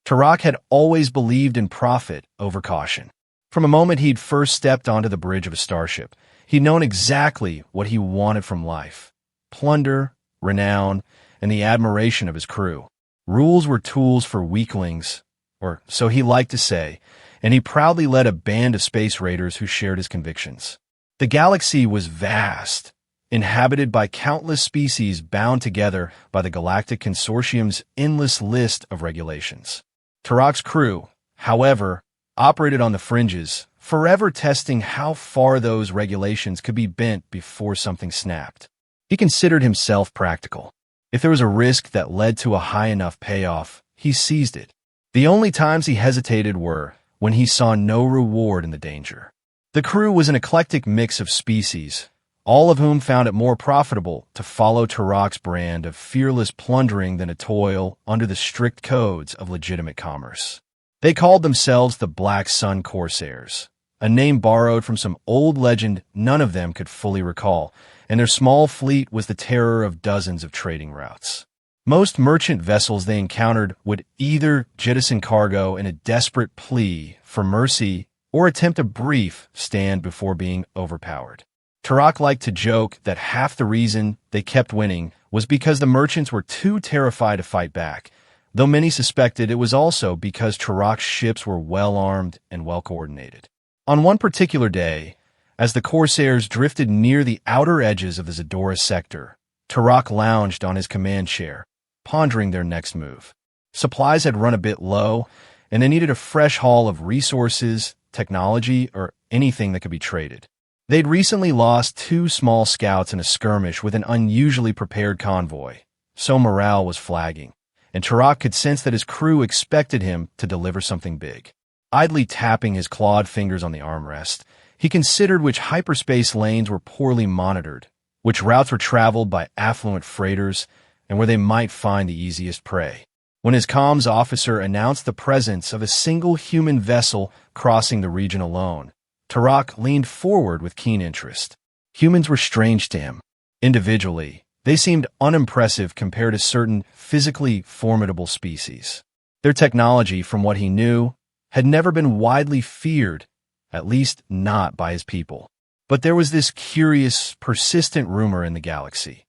Tarak had always believed in profit over caution. From the moment he'd first stepped onto the bridge of a starship, he'd known exactly what he wanted from life: plunder, renown, and the admiration of his crew. Rules were tools for weaklings, or so he liked to say, and he proudly led a band of space raiders who shared his convictions. The galaxy was vast, inhabited by countless species bound together by the Galactic Consortium's endless list of regulations. Tarak's crew, however, operated on the fringes, forever testing how far those regulations could be bent before something snapped. He considered himself practical. If there was a risk that led to a high enough payoff, he seized it. The only times he hesitated were when he saw no reward in the danger. The crew was an eclectic mix of species, all of whom found it more profitable to follow Tarak's brand of fearless plundering than to toil under the strict codes of legitimate commerce. They called themselves the Black Sun Corsairs, a name borrowed from some old legend none of them could fully recall, and their small fleet was the terror of dozens of trading routes. Most merchant vessels they encountered would either jettison cargo in a desperate plea for mercy or attempt a brief stand before being overpowered. Tarak liked to joke that half the reason they kept winning was because the merchants were too terrified to fight back, though many suspected it was also because Tarak's ships were well-armed and well-coordinated. On one particular day, as the Corsairs drifted near the outer edges of the Zadora sector, Tarak lounged on his command chair, pondering their next move. Supplies had run a bit low, and they needed a fresh haul of resources, technology, or anything that could be traded. They'd recently lost 2 small scouts in a skirmish with an unusually prepared convoy, so morale was flagging, and Tarak could sense that his crew expected him to deliver something big. Idly tapping his clawed fingers on the armrest, he considered which hyperspace lanes were poorly monitored, which routes were traveled by affluent freighters, and where they might find the easiest prey. When his comms officer announced the presence of a single human vessel crossing the region alone, Tarak leaned forward with keen interest. Humans were strange to him. Individually, they seemed unimpressive compared to certain physically formidable species. Their technology, from what he knew, had never been widely feared, at least not by his people. But there was this curious, persistent rumor in the galaxy.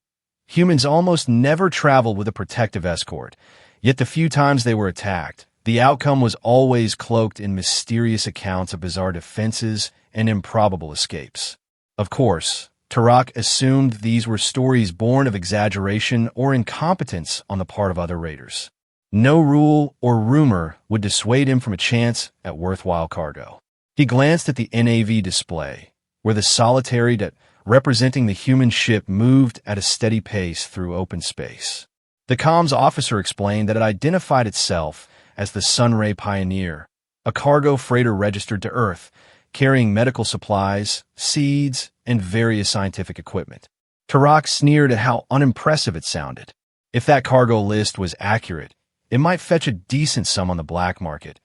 Humans almost never traveled with a protective escort, yet the few times they were attacked, the outcome was always cloaked in mysterious accounts of bizarre defenses and improbable escapes. Of course, Tarak assumed these were stories born of exaggeration or incompetence on the part of other raiders. No rule or rumor would dissuade him from a chance at worthwhile cargo. He glanced at the NAV display, where the solitary representing the human ship moved at a steady pace through open space. The comms officer explained that it identified itself as the Sunray Pioneer, a cargo freighter registered to Earth, carrying medical supplies, seeds, and various scientific equipment. Tarak sneered at how unimpressive it sounded. If that cargo list was accurate, it might fetch a decent sum on the black market,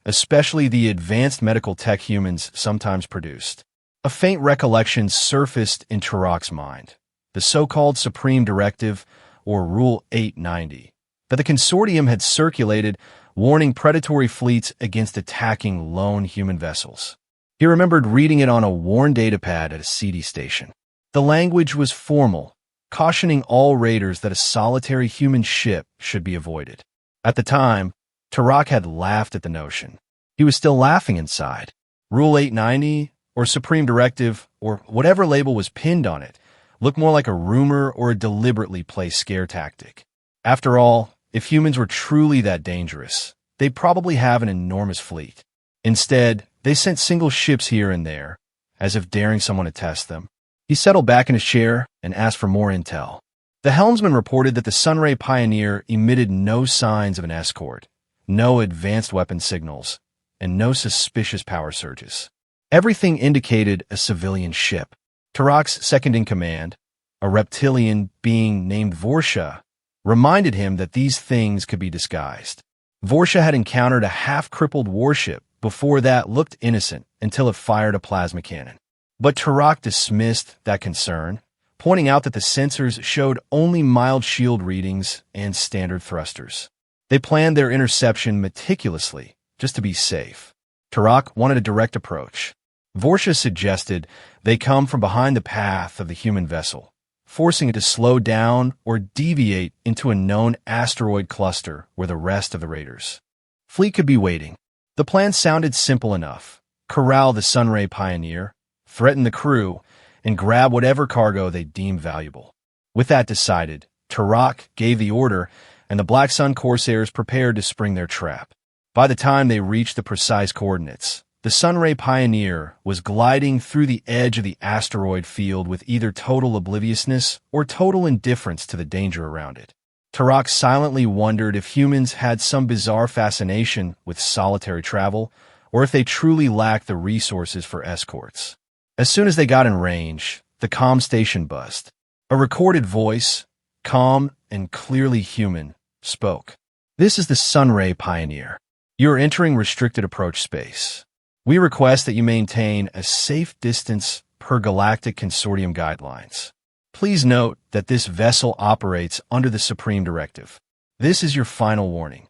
especially the advanced medical tech humans sometimes produced. A faint recollection surfaced in Tarak's mind, the so-called Supreme Directive, or Rule 890, that the consortium had circulated warning predatory fleets against attacking lone human vessels. He remembered reading it on a worn datapad at a CD station. The language was formal, cautioning all raiders that a solitary human ship should be avoided. At the time, Tarak had laughed at the notion. He was still laughing inside. Rule 890, or Supreme Directive, or whatever label was pinned on it, looked more like a rumor or a deliberately placed scare tactic. After all, if humans were truly that dangerous, they'd probably have an enormous fleet. Instead, they sent single ships here and there, as if daring someone to test them. He settled back in his chair and asked for more intel. The helmsman reported that the Sunray Pioneer emitted no signs of an escort, no advanced weapon signals, and no suspicious power surges. Everything indicated a civilian ship. Tarak's second-in-command, a reptilian being named Vorsha, reminded him that these things could be disguised. Vorsha had encountered a half-crippled warship before that looked innocent until it fired a plasma cannon. But Tarak dismissed that concern, pointing out that the sensors showed only mild shield readings and standard thrusters. They planned their interception meticulously, just to be safe. Tarak wanted a direct approach. Vorsha suggested they come from behind the path of the human vessel, forcing it to slow down or deviate into a known asteroid cluster where the rest of the raiders' fleet could be waiting. The plan sounded simple enough. Corral the Sunray Pioneer, threaten the crew, and grab whatever cargo they deemed valuable. With that decided, Tarak gave the order, and the Black Sun Corsairs prepared to spring their trap. By the time they reached the precise coordinates, the Sunray Pioneer was gliding through the edge of the asteroid field with either total obliviousness or total indifference to the danger around it. Tarak silently wondered if humans had some bizarre fascination with solitary travel, or if they truly lacked the resources for escorts. As soon as they got in range, the comm station buzzed. A recorded voice, calm and clearly human, spoke. "This is the Sunray Pioneer. You are entering restricted approach space. We request that you maintain a safe distance per Galactic Consortium guidelines. Please note that this vessel operates under the Supreme Directive. This is your final warning."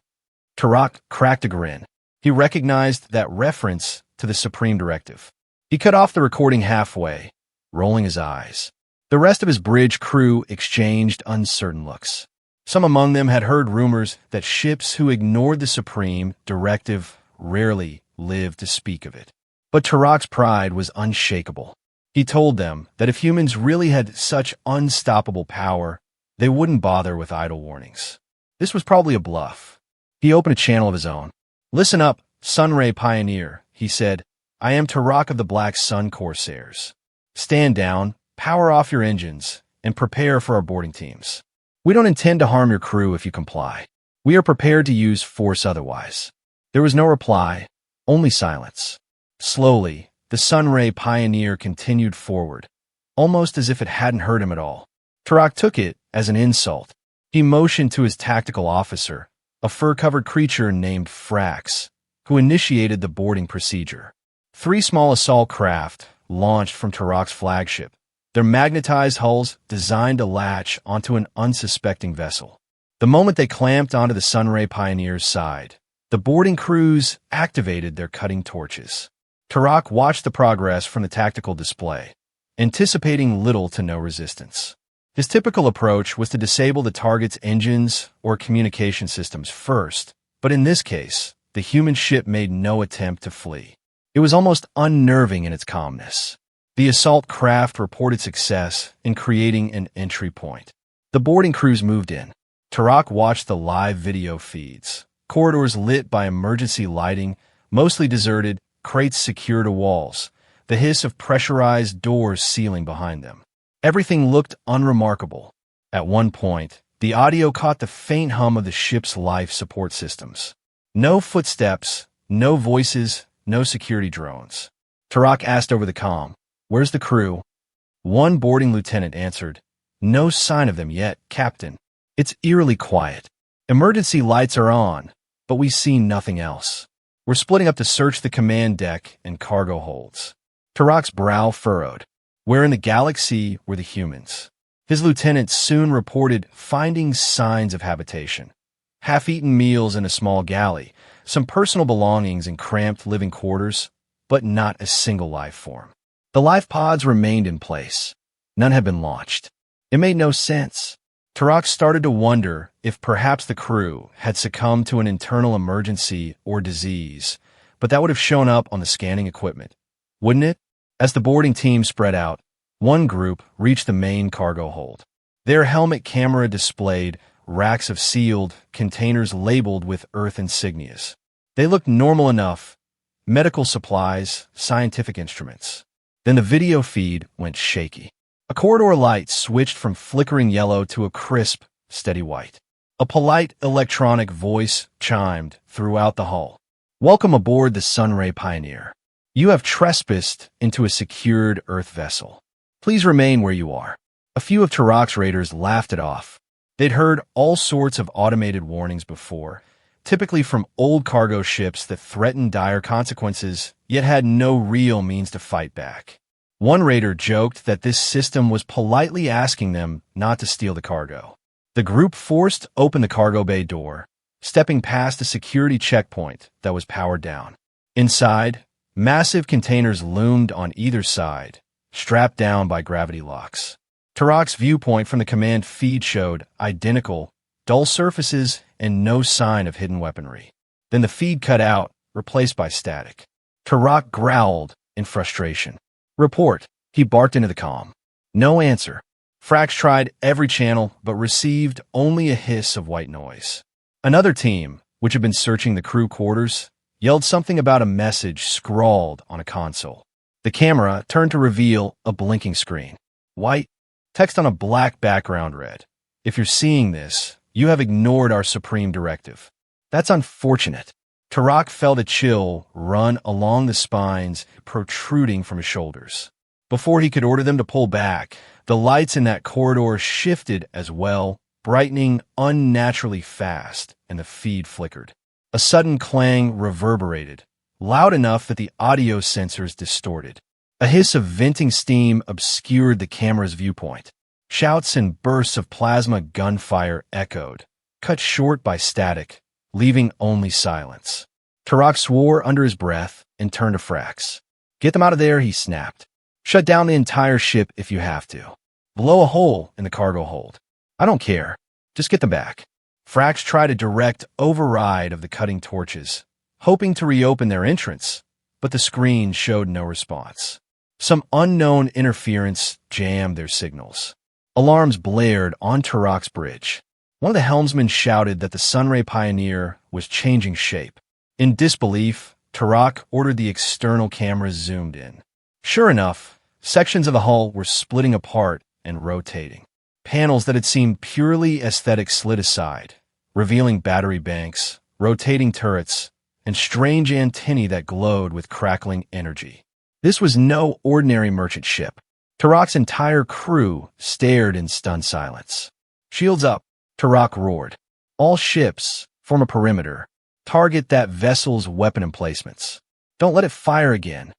Tarak cracked a grin. He recognized that reference to the Supreme Directive. He cut off the recording halfway, rolling his eyes. The rest of his bridge crew exchanged uncertain looks. Some among them had heard rumors that ships who ignored the Supreme Directive rarely lived to speak of it. But Tarak's pride was unshakable. He told them that if humans really had such unstoppable power, they wouldn't bother with idle warnings. This was probably a bluff. He opened a channel of his own. "Listen up, Sunray Pioneer," he said. "I am Tarak of the Black Sun Corsairs. Stand down, power off your engines, and prepare for our boarding teams. We don't intend to harm your crew if you comply. We are prepared to use force otherwise." There was no reply, only silence. Slowly, the Sunray Pioneer continued forward, almost as if it hadn't heard him at all. Tarak took it as an insult. He motioned to his tactical officer, a fur-covered creature named Frax, who initiated the boarding procedure. 3 small assault craft launched from Tarak's flagship, their magnetized hulls designed to latch onto an unsuspecting vessel. The moment they clamped onto the Sunray Pioneer's side, the boarding crews activated their cutting torches. Tarak watched the progress from the tactical display, anticipating little to no resistance. His typical approach was to disable the target's engines or communication systems first, but in this case, the human ship made no attempt to flee. It was almost unnerving in its calmness. The assault craft reported success in creating an entry point. The boarding crews moved in. Tarak watched the live video feeds. Corridors lit by emergency lighting, mostly deserted, crates secured to walls, the hiss of pressurized doors sealing behind them. Everything looked unremarkable. At one point, the audio caught the faint hum of the ship's life support systems. No footsteps, no voices, no security drones. Tarak asked over the comm, "Where's the crew?" One boarding lieutenant answered, "No sign of them yet, Captain. It's eerily quiet. Emergency lights are on, but we see nothing else. We're splitting up to search the command deck and cargo holds." Tarak's brow furrowed. Where in the galaxy were the humans? His lieutenant soon reported finding signs of habitation. Half-eaten meals in a small galley, some personal belongings in cramped living quarters, but not a single life form. The life pods remained in place. None had been launched. It made no sense. Tarak started to wonder if perhaps the crew had succumbed to an internal emergency or disease, but that would have shown up on the scanning equipment, wouldn't it? As the boarding team spread out, one group reached the main cargo hold. Their helmet camera displayed racks of sealed containers labeled with Earth insignias. They looked normal enough: medical supplies, scientific instruments. Then the video feed went shaky. A corridor light switched from flickering yellow to a crisp, steady white. A polite electronic voice chimed throughout the hull. "Welcome aboard the Sunray Pioneer. You have trespassed into a secured Earth vessel. Please remain where you are." A few of Tarak's raiders laughed it off. They'd heard all sorts of automated warnings before, typically from old cargo ships that threatened dire consequences, yet had no real means to fight back. One raider joked that this system was politely asking them not to steal the cargo. The group forced open the cargo bay door, stepping past a security checkpoint that was powered down. Inside, massive containers loomed on either side, strapped down by gravity locks. Tarak's viewpoint from the command feed showed identical, dull surfaces and no sign of hidden weaponry. Then the feed cut out, replaced by static. Tarak growled in frustration. "Report," he barked into the comm. No answer. Frax tried every channel, but received only a hiss of white noise. Another team, which had been searching the crew quarters, yelled something about a message scrawled on a console. The camera turned to reveal a blinking screen. White, text on a black background read, "If you're seeing this, you have ignored our supreme directive." That's unfortunate. Tarak felt a chill run along the spines protruding from his shoulders. Before he could order them to pull back, the lights in that corridor shifted as well, brightening unnaturally fast, and the feed flickered. A sudden clang reverberated, loud enough that the audio sensors distorted. A hiss of venting steam obscured the camera's viewpoint. Shouts and bursts of plasma gunfire echoed, cut short by static, leaving only silence. Tarak swore under his breath and turned to Frax. "Get them out of there," he snapped. "Shut down the entire ship if you have to. Blow a hole in the cargo hold. I don't care. Just get them back." Frax tried a direct override of the cutting torches, hoping to reopen their entrance, but the screen showed no response. Some unknown interference jammed their signals. Alarms blared on Tarak's bridge. One of the helmsmen shouted that the Sunray Pioneer was changing shape. In disbelief, Tarak ordered the external cameras zoomed in. Sure enough, sections of the hull were splitting apart and rotating. Panels that had seemed purely aesthetic slid aside, revealing battery banks, rotating turrets, and strange antennae that glowed with crackling energy. This was no ordinary merchant ship. Tarak's entire crew stared in stunned silence. "Shields up," Tarak roared. "All ships, form a perimeter. Target that vessel's weapon emplacements. Don't let it fire again."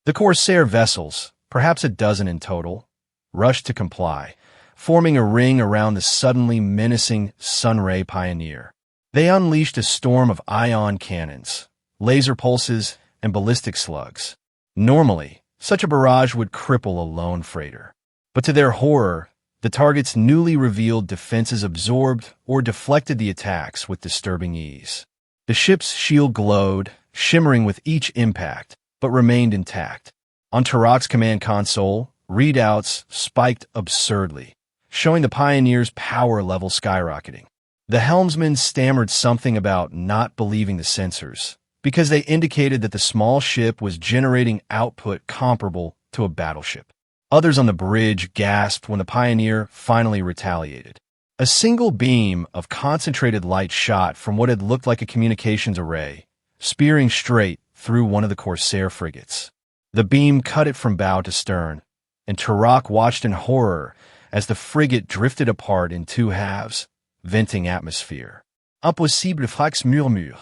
The Corsair vessels, perhaps a dozen in total, rushed to comply, forming a ring around the suddenly menacing Sunray Pioneer. They unleashed a storm of ion cannons, laser pulses, and ballistic slugs. Normally, such a barrage would cripple a lone freighter. But to their horror, the target's newly revealed defenses absorbed or deflected the attacks with disturbing ease. The ship's shield glowed, shimmering with each impact, but remained intact. On Tarak's command console, readouts spiked absurdly, showing the Pioneer's power level skyrocketing. The helmsman stammered something about not believing the sensors, because they indicated that the small ship was generating output comparable to a battleship. Others on the bridge gasped when the Pioneer finally retaliated. A single beam of concentrated light shot from what had looked like a communications array, spearing straight through one of the Corsair frigates. The beam cut it from bow to stern, and Tarak watched in horror as the frigate drifted apart in two halves, venting atmosphere. Impossible, Frax murmure.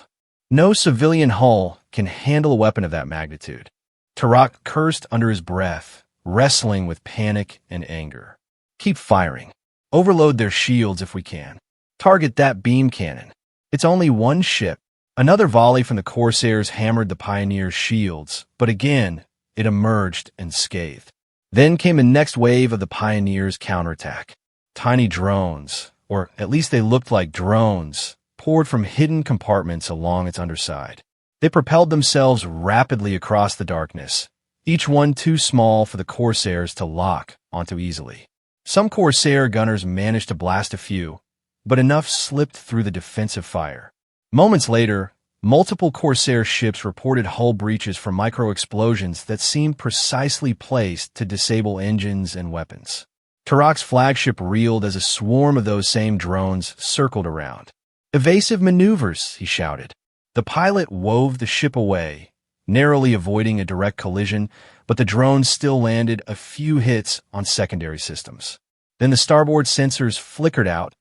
No civilian hull can handle a weapon of that magnitude. Tarak cursed under his breath, wrestling with panic and anger. "Keep firing. Overload their shields if we can. Target that beam cannon. It's only one ship." Another volley from the Corsairs hammered the Pioneer's shields, but again, it emerged unscathed. Then came the next wave of the Pioneer's counterattack. Tiny drones, or at least they looked like drones, poured from hidden compartments along its underside. They propelled themselves rapidly across the darkness, each one too small for the Corsairs to lock onto easily. Some Corsair gunners managed to blast a few, but enough slipped through the defensive fire. Moments later, multiple Corsair ships reported hull breaches from micro-explosions that seemed precisely placed to disable engines and weapons. Tarak's flagship reeled as a swarm of those same drones circled around. "Evasive maneuvers," he shouted. The pilot wove the ship away, narrowly avoiding a direct collision, but the drones still landed a few hits on secondary systems. Then the starboard sensors flickered out,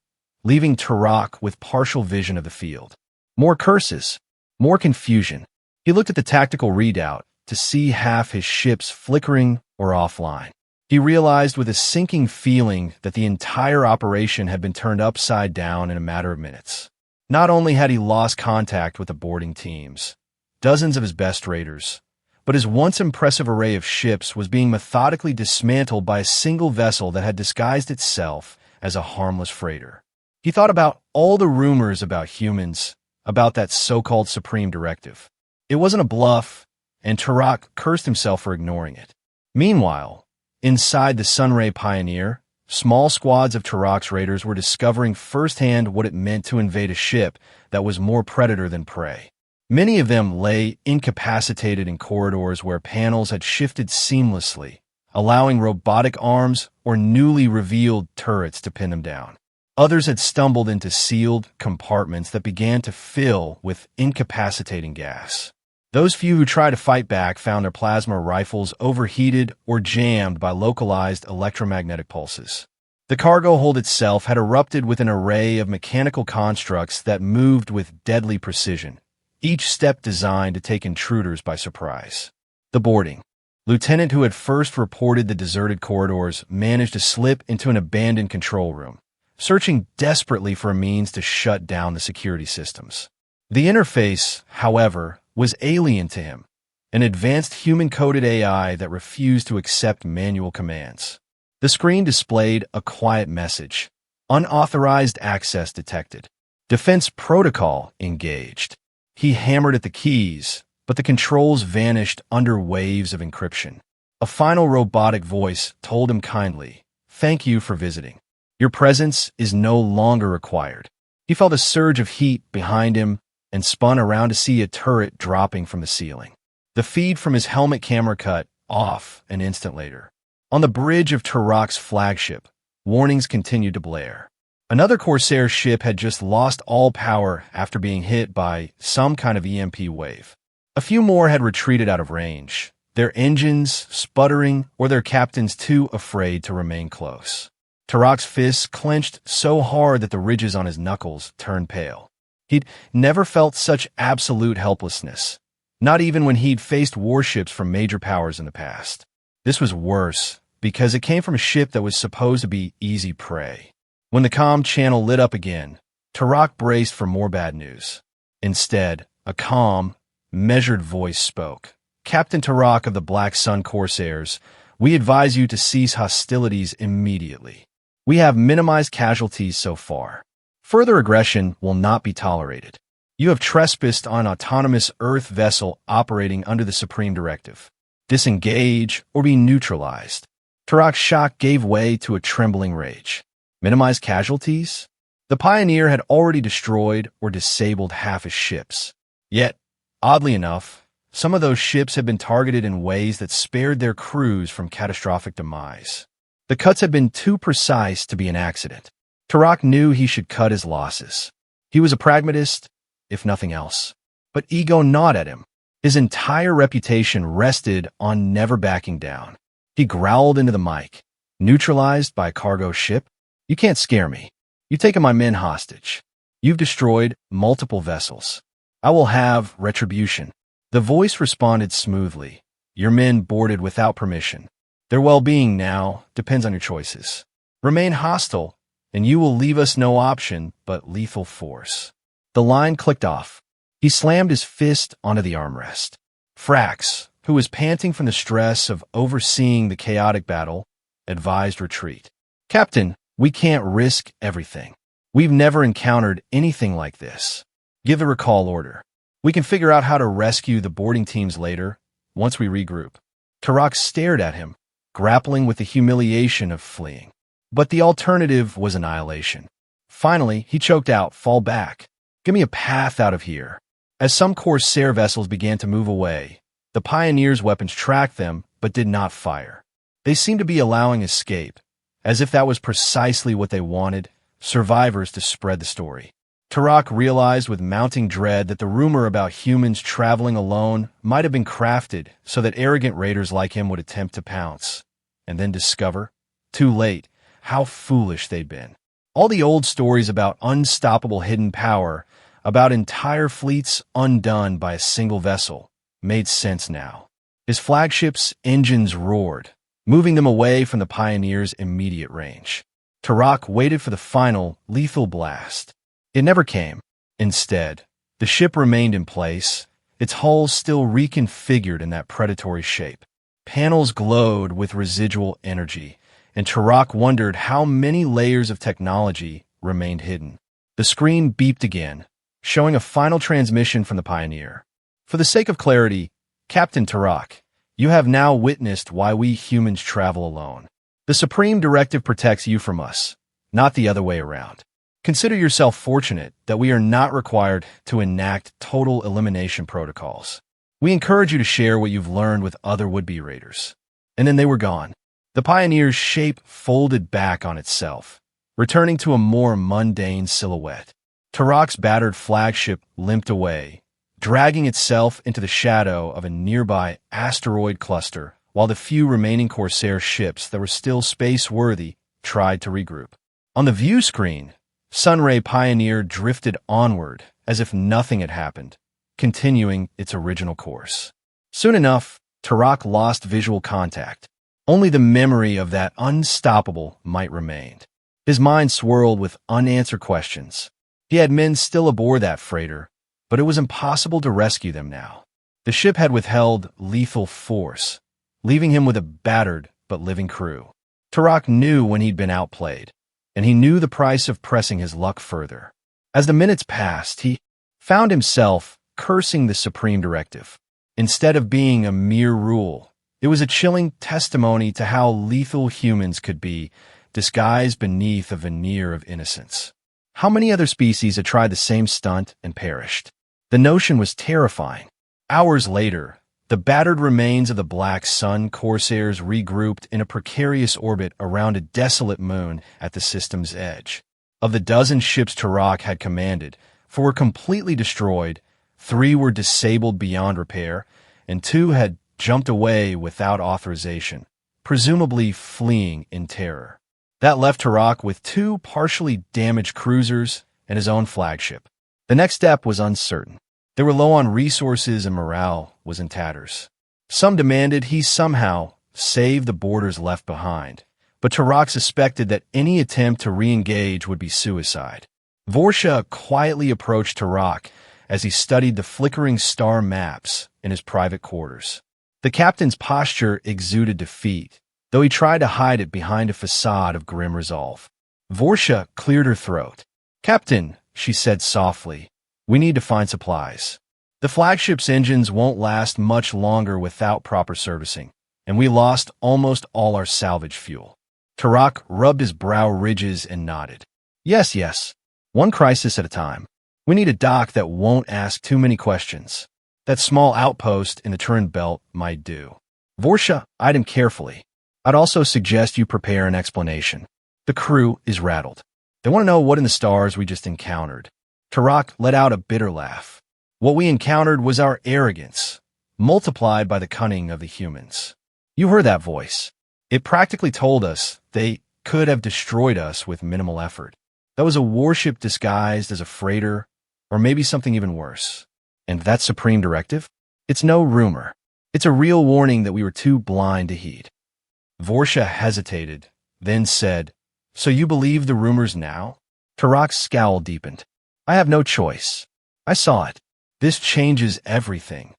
leaving Tarak with partial vision of the field. More curses, more confusion. He looked at the tactical readout to see half his ships flickering or offline. He realized with a sinking feeling that the entire operation had been turned upside down in a matter of minutes. Not only had he lost contact with the boarding teams, dozens of his best raiders, but his once impressive array of ships was being methodically dismantled by a single vessel that had disguised itself as a harmless freighter. He thought about all the rumors about humans, about that so-called Supreme Directive. It wasn't a bluff, and Turok cursed himself for ignoring it. Meanwhile, inside the Sunray Pioneer, small squads of Turok's raiders were discovering firsthand what it meant to invade a ship that was more predator than prey. Many of them lay incapacitated in corridors where panels had shifted seamlessly, allowing robotic arms or newly revealed turrets to pin them down. Others had stumbled into sealed compartments that began to fill with incapacitating gas. Those few who tried to fight back found their plasma rifles overheated or jammed by localized electromagnetic pulses. The cargo hold itself had erupted with an array of mechanical constructs that moved with deadly precision, each step designed to take intruders by surprise. The boarding lieutenant who had first reported the deserted corridors managed to slip into an abandoned control room, searching desperately for a means to shut down the security systems. The interface, however, was alien to him, an advanced human-coded AI that refused to accept manual commands. The screen displayed a quiet message: unauthorized access detected. Defense protocol engaged. He hammered at the keys, but the controls vanished under waves of encryption. A final robotic voice told him kindly, "Thank you for visiting. Your presence is no longer required." He felt a surge of heat behind him and spun around to see a turret dropping from the ceiling. The feed from his helmet camera cut off an instant later. On the bridge of Turok's flagship, warnings continued to blare. Another Corsair ship had just lost all power after being hit by some kind of EMP wave. A few more had retreated out of range, their engines sputtering or their captains too afraid to remain close. Turok's fists clenched so hard that the ridges on his knuckles turned pale. He'd never felt such absolute helplessness, not even when he'd faced warships from major powers in the past. This was worse, because it came from a ship that was supposed to be easy prey. When the comm channel lit up again, Turok braced for more bad news. Instead, a calm, measured voice spoke. "Captain Turok of the Black Sun Corsairs, we advise you to cease hostilities immediately. We have minimized casualties so far. Further aggression will not be tolerated. You have trespassed on an autonomous Earth vessel operating under the Supreme Directive. Disengage or be neutralized." Turok's shock gave way to a trembling rage. Minimize casualties? The Pioneer had already destroyed or disabled half his ships. Yet, oddly enough, some of those ships had been targeted in ways that spared their crews from catastrophic demise. The cuts had been too precise to be an accident. Turok knew he should cut his losses. He was a pragmatist, if nothing else. But ego gnawed at him. His entire reputation rested on never backing down. He growled into the mic. "Neutralized by a cargo ship? You can't scare me. You've taken my men hostage. You've destroyed multiple vessels. I will have retribution." The voice responded smoothly. "Your men boarded without permission. Their well-being now depends on your choices. Remain hostile, and you will leave us no option but lethal force." The line clicked off. He slammed his fist onto the armrest. Frax, who was panting from the stress of overseeing the chaotic battle, advised retreat. "Captain, we can't risk everything. We've never encountered anything like this. Give the recall order. We can figure out how to rescue the boarding teams later, once we regroup." Turok stared at him, grappling with the humiliation of fleeing. But the alternative was annihilation. Finally, he choked out, "Fall back. Give me a path out of here." As some Corsair vessels began to move away, the Pioneers' weapons tracked them but did not fire. They seemed to be allowing escape, as if that was precisely what they wanted, survivors to spread the story. Turok realized with mounting dread that the rumor about humans traveling alone might have been crafted so that arrogant raiders like him would attempt to pounce, and then discover, too late, how foolish they'd been. All the old stories about unstoppable hidden power, about entire fleets undone by a single vessel, made sense now. His flagship's engines roared, moving them away from the Pioneer's immediate range. Turok waited for the final, lethal blast. It never came. Instead, the ship remained in place, its hull still reconfigured in that predatory shape. Panels glowed with residual energy, and Turok wondered how many layers of technology remained hidden. The screen beeped again, showing a final transmission from the Pioneer. For the sake of clarity, Captain Turok, you have now witnessed why we humans travel alone. The Supreme Directive protects you from us, not the other way around. Consider yourself fortunate that we are not required to enact total elimination protocols. We encourage you to share what you've learned with other would-be raiders. And then they were gone. The Pioneer's shape folded back on itself, returning to a more mundane silhouette. Turok's battered flagship limped away, dragging itself into the shadow of a nearby asteroid cluster, while the few remaining Corsair ships that were still space-worthy tried to regroup. On the view screen, Sunray Pioneer drifted onward as if nothing had happened, continuing its original course. Soon enough, Turok lost visual contact. Only the memory of that unstoppable might remain. His mind swirled with unanswered questions. He had men still aboard that freighter, but it was impossible to rescue them now. The ship had withheld lethal force, leaving him with a battered but living crew. Turok knew when he'd been outplayed, and he knew the price of pressing his luck further. As the minutes passed, he found himself cursing the Supreme Directive. Instead of being a mere rule, it was a chilling testimony to how lethal humans could be, disguised beneath a veneer of innocence. How many other species had tried the same stunt and perished? The notion was terrifying. Hours later, the battered remains of the Black Sun Corsairs regrouped in a precarious orbit around a desolate moon at the system's edge. Of the dozen ships Turok had commanded, 4 were completely destroyed, 3 were disabled beyond repair, and 2 had jumped away without authorization, presumably fleeing in terror. That left Turok with 2 partially damaged cruisers and his own flagship. The next step was uncertain. They were low on resources and morale was in tatters. Some demanded he somehow save the boarders left behind, but Turok suspected that any attempt to re-engage would be suicide. Vorsha quietly approached Turok as he studied the flickering star maps in his private quarters. The captain's posture exuded defeat, though he tried to hide it behind a facade of grim resolve. Vorsha cleared her throat. "Captain," she said softly, "we need to find supplies. The flagship's engines won't last much longer without proper servicing, and we lost almost all our salvage fuel." Turok rubbed his brow ridges and nodded. Yes. One crisis at a time. We need a dock that won't ask too many questions. That small outpost in the Turin Belt might do." Vorsha eyed him carefully. "I'd also suggest you prepare an explanation. The crew is rattled. They want to know what in the stars we just encountered." Turok let out a bitter laugh. "What we encountered was our arrogance, multiplied by the cunning of the humans. You heard that voice. It practically told us they could have destroyed us with minimal effort. That was a warship disguised as a freighter, or maybe something even worse. And that Supreme Directive? It's no rumor. It's a real warning that we were too blind to heed." Vorsha hesitated, then said, "So you believe the rumors now?" Turok's scowl deepened. "I have no choice. I saw it. This changes everything."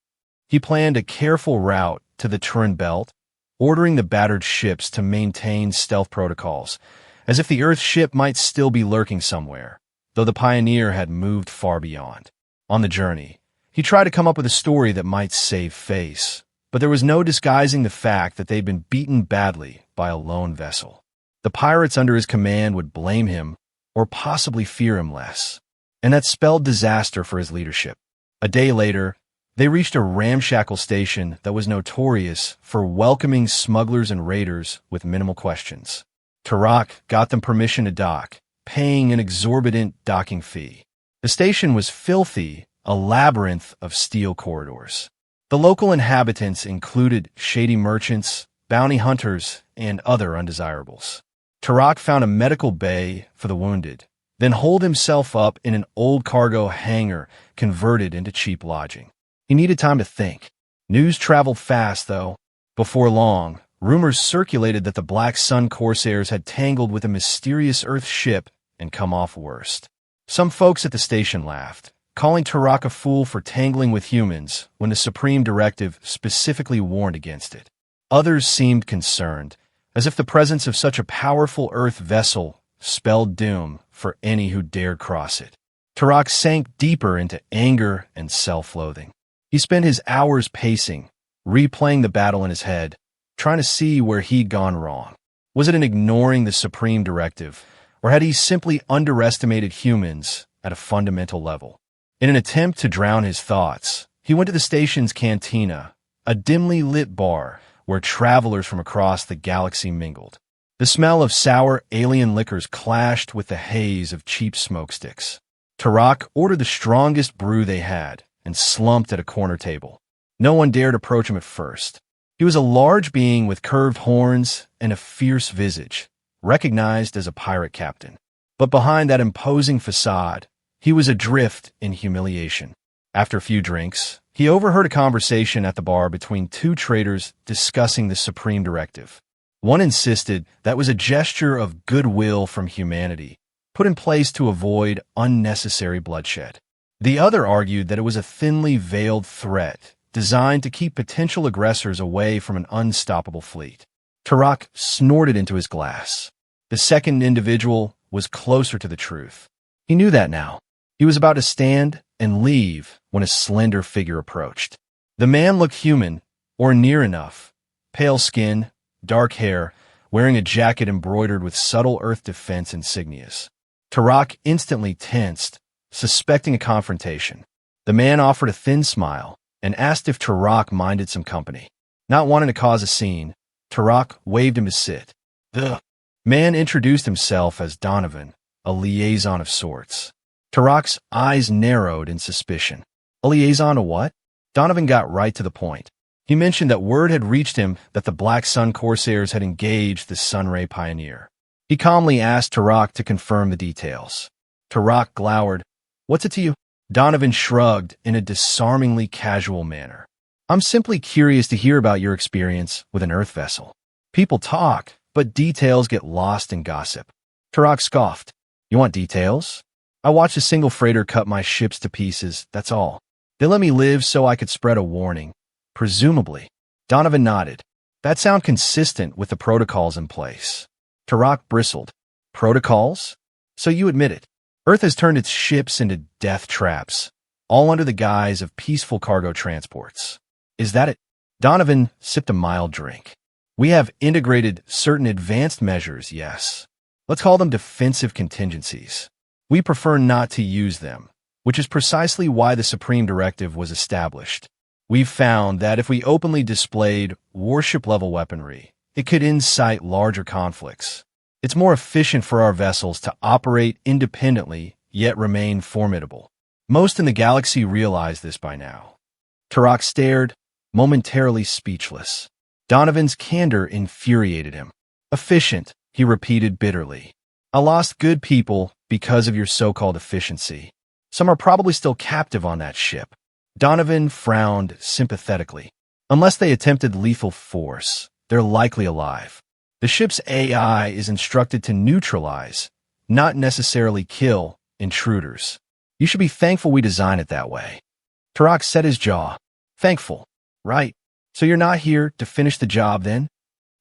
He planned a careful route to the Turin Belt, ordering the battered ships to maintain stealth protocols, as if the Earth ship might still be lurking somewhere, though the Pioneer had moved far beyond. On the journey, he tried to come up with a story that might save face, but there was no disguising the fact that they'd been beaten badly by a lone vessel. The pirates under his command would blame him, or possibly fear him less, and that spelled disaster for his leadership. A day later, they reached a ramshackle station that was notorious for welcoming smugglers and raiders with minimal questions. Turok got them permission to dock, paying an exorbitant docking fee. The station was filthy, a labyrinth of steel corridors. The local inhabitants included shady merchants, bounty hunters, and other undesirables. Turok found a medical bay for the wounded, then holed himself up in an old cargo hangar converted into cheap lodging. He needed time to think. News traveled fast, though. Before long, rumors circulated that the Black Sun Corsairs had tangled with a mysterious Earth ship and come off worst. Some folks at the station laughed, calling Tarak a fool for tangling with humans when the Supreme Directive specifically warned against it. Others seemed concerned, as if the presence of such a powerful Earth vessel spelled doom for any who dared cross it. Tarak sank deeper into anger and self-loathing. He spent his hours pacing, replaying the battle in his head, trying to see where he'd gone wrong. Was it in ignoring the Supreme Directive, or had he simply underestimated humans at a fundamental level? In an attempt to drown his thoughts, he went to the station's cantina, a dimly lit bar where travelers from across the galaxy mingled. The smell of sour alien liquors clashed with the haze of cheap smokesticks. Tarak ordered the strongest brew they had and slumped at a corner table. No one dared approach him at first. He was a large being with curved horns and a fierce visage, recognized as a pirate captain. But behind that imposing facade, he was adrift in humiliation. After a few drinks, he overheard a conversation at the bar between two traders discussing the Supreme Directive. One insisted that was a gesture of goodwill from humanity, put in place to avoid unnecessary bloodshed. The other argued that it was a thinly veiled threat designed to keep potential aggressors away from an unstoppable fleet. Tarak snorted into his glass. The second individual was closer to the truth. He knew that now. He was about to stand and leave when a slender figure approached. The man looked human, or near enough. Pale skin, dark hair, wearing a jacket embroidered with subtle Earth defense insignias. Tarak instantly tensed, suspecting a confrontation. The man offered a thin smile and asked if Tarak minded some company. Not wanting to cause a scene, Tarak waved him to sit. The man introduced himself as Donovan, a liaison of sorts. Tarak's eyes narrowed in suspicion. A liaison to what? Donovan got right to the point. He mentioned that word had reached him that the Black Sun Corsairs had engaged the Sunray Pioneer. He calmly asked Tarak to confirm the details. Tarak glowered. What's it to you? Donovan shrugged in a disarmingly casual manner. I'm simply curious to hear about your experience with an Earth vessel. People talk, but details get lost in gossip. Tarak scoffed. You want details? I watched a single freighter cut my ships to pieces, that's all. They let me live so I could spread a warning. Presumably. Donovan nodded. That sounds consistent with the protocols in place. Tarak bristled. Protocols? So you admit it. Earth has turned its ships into death traps, all under the guise of peaceful cargo transports. Is that it? Donovan sipped a mild drink. We have integrated certain advanced measures, yes. Let's call them defensive contingencies. We prefer not to use them, which is precisely why the Supreme Directive was established. We've found that if we openly displayed warship-level weaponry, it could incite larger conflicts. It's more efficient for our vessels to operate independently, yet remain formidable. Most in the galaxy realize this by now. Tarak stared, momentarily speechless. Donovan's candor infuriated him. Efficient, he repeated bitterly. I lost good people because of your so-called efficiency. Some are probably still captive on that ship. Donovan frowned sympathetically. Unless they attempted lethal force, they're likely alive. The ship's AI is instructed to neutralize, not necessarily kill, intruders. You should be thankful we design it that way. Tarak set his jaw. Thankful, right? So you're not here to finish the job then?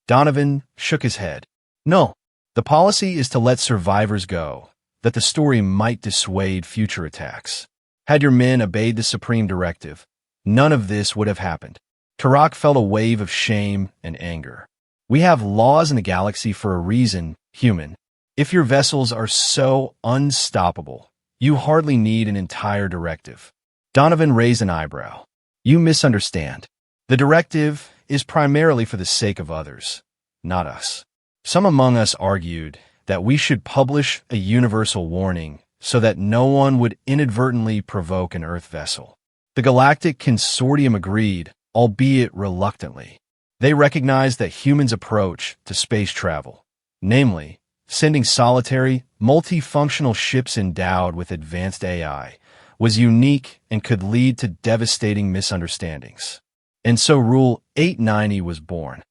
Donovan shook his head. No, the policy is to let survivors go, that the story might dissuade future attacks. Had your men obeyed the Supreme Directive, none of this would have happened. Tarak felt a wave of shame and anger. We have laws in the galaxy for a reason, human. If your vessels are so unstoppable, you hardly need an entire directive. Donovan raised an eyebrow. You misunderstand. The directive is primarily for the sake of others, not us. Some among us argued that we should publish a universal warning so that no one would inadvertently provoke an Earth vessel. The Galactic Consortium agreed, albeit reluctantly. They recognized that humans' approach to space travel, namely, sending solitary, multifunctional ships endowed with advanced AI, was unique and could lead to devastating misunderstandings. And so Rule 890 was born.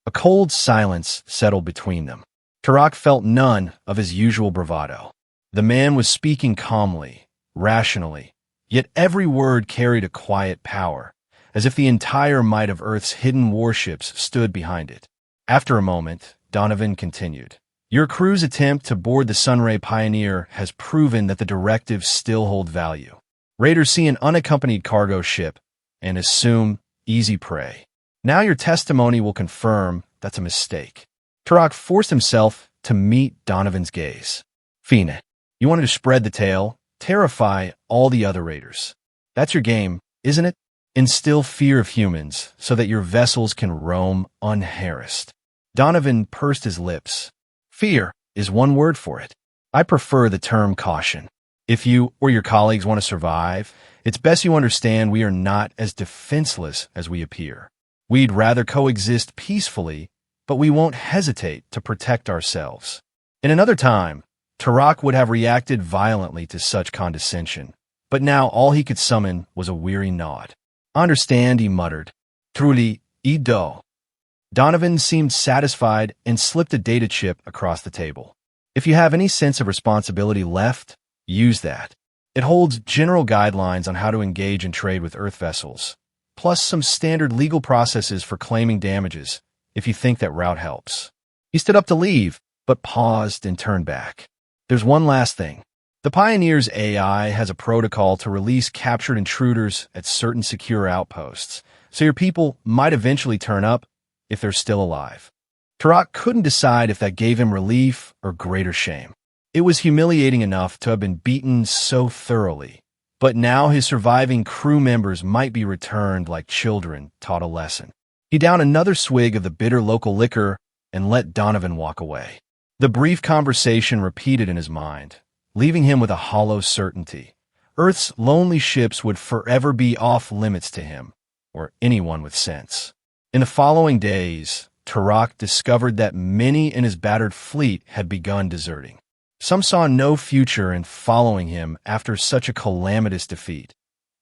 A cold silence settled between them. Tarak felt none of his usual bravado. The man was speaking calmly, rationally, yet every word carried a quiet power, as if the entire might of Earth's hidden warships stood behind it. After a moment, Donovan continued. Your crew's attempt to board the Sunray Pioneer has proven that the directives still hold value. Raiders see an unaccompanied cargo ship and assume easy prey. Now your testimony will confirm that's a mistake. Turok forced himself to meet Donovan's gaze. Fina, you wanted to spread the tale, terrify all the other raiders. That's your game, isn't it? Instill fear of humans so that your vessels can roam unharassed. Donovan pursed his lips. Fear is one word for it. I prefer the term caution. If you or your colleagues want to survive, it's best you understand we are not as defenseless as we appear. We'd rather coexist peacefully, but we won't hesitate to protect ourselves. In another time, Turok would have reacted violently to such condescension, but now all he could summon was a weary nod. Understand, he muttered. Truly, Ido. Donovan seemed satisfied and slipped a data chip across the table. If you have any sense of responsibility left, use that. It holds general guidelines on how to engage and trade with Earth vessels, plus some standard legal processes for claiming damages, if you think that route helps. He stood up to leave, but paused and turned back. There's one last thing. The Pioneer's AI has a protocol to release captured intruders at certain secure outposts, so your people might eventually turn up if they're still alive. Turok couldn't decide if that gave him relief or greater shame. It was humiliating enough to have been beaten so thoroughly, but now his surviving crew members might be returned like children taught a lesson. He downed another swig of the bitter local liquor and let Donovan walk away. The brief conversation repeated in his mind, leaving him with a hollow certainty. Earth's lonely ships would forever be off limits to him, or anyone with sense. In the following days, Turok discovered that many in his battered fleet had begun deserting. Some saw no future in following him after such a calamitous defeat.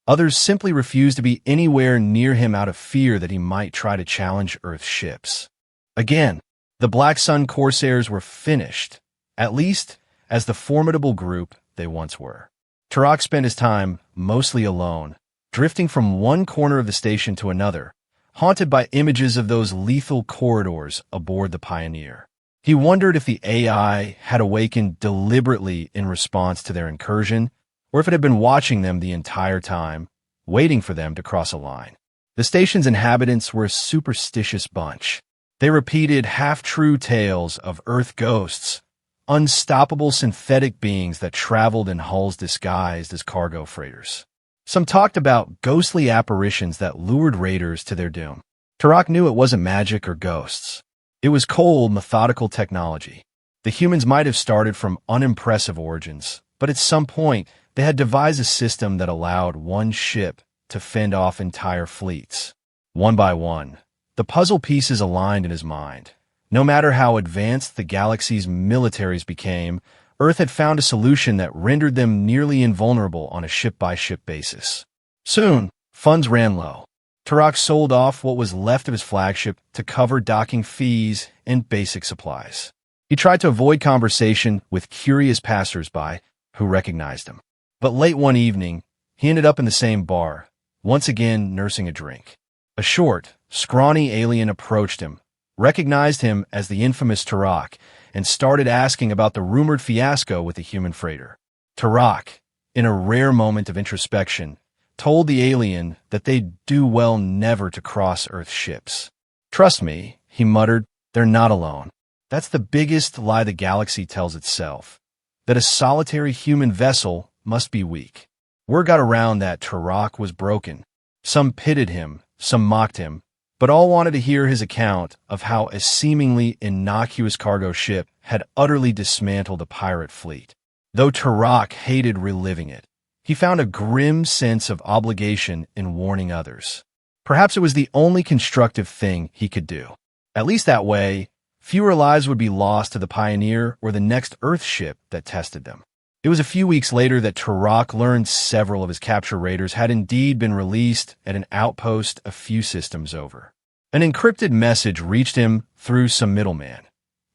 Others simply refused to be anywhere near him out of fear that he might try to challenge Earth's ships. Again, the Black Sun Corsairs were finished, at least as the formidable group they once were. Turok spent his time mostly alone, drifting from one corner of the station to another, haunted by images of those lethal corridors aboard the Pioneer. He wondered if the AI had awakened deliberately in response to their incursion, or if it had been watching them the entire time, waiting for them to cross a line. The station's inhabitants were a superstitious bunch. They repeated half-true tales of Earth ghosts, unstoppable synthetic beings that traveled in hulls disguised as cargo freighters. Some talked about ghostly apparitions that lured raiders to their doom. Turok knew it wasn't magic or ghosts. It was cold, methodical technology. The humans might have started from unimpressive origins, but at some point, they had devised a system that allowed one ship to fend off entire fleets. One by one, the puzzle pieces aligned in his mind. No matter how advanced the galaxy's militaries became, Earth had found a solution that rendered them nearly invulnerable on a ship-by-ship basis. Soon, funds ran low. Turok sold off what was left of his flagship to cover docking fees and basic supplies. He tried to avoid conversation with curious passers-by who recognized him. But late one evening, he ended up in the same bar, once again nursing a drink. A short, scrawny alien approached him, recognized him as the infamous Turok, and started asking about the rumored fiasco with the human freighter. Turok, in a rare moment of introspection, told the alien that they'd do well never to cross Earth's ships. Trust me, he muttered, they're not alone. That's the biggest lie the galaxy tells itself, that a solitary human vessel must be weak. Word got around that Turok was broken. Some pitied him, some mocked him, but all wanted to hear his account of how a seemingly innocuous cargo ship had utterly dismantled a pirate fleet. Though Turok hated reliving it, he found a grim sense of obligation in warning others. Perhaps it was the only constructive thing he could do. At least that way, fewer lives would be lost to the Pioneer or the next Earth ship that tested them. It was a few weeks later that Turok learned several of his capture raiders had indeed been released at an outpost a few systems over. An encrypted message reached him through some middleman.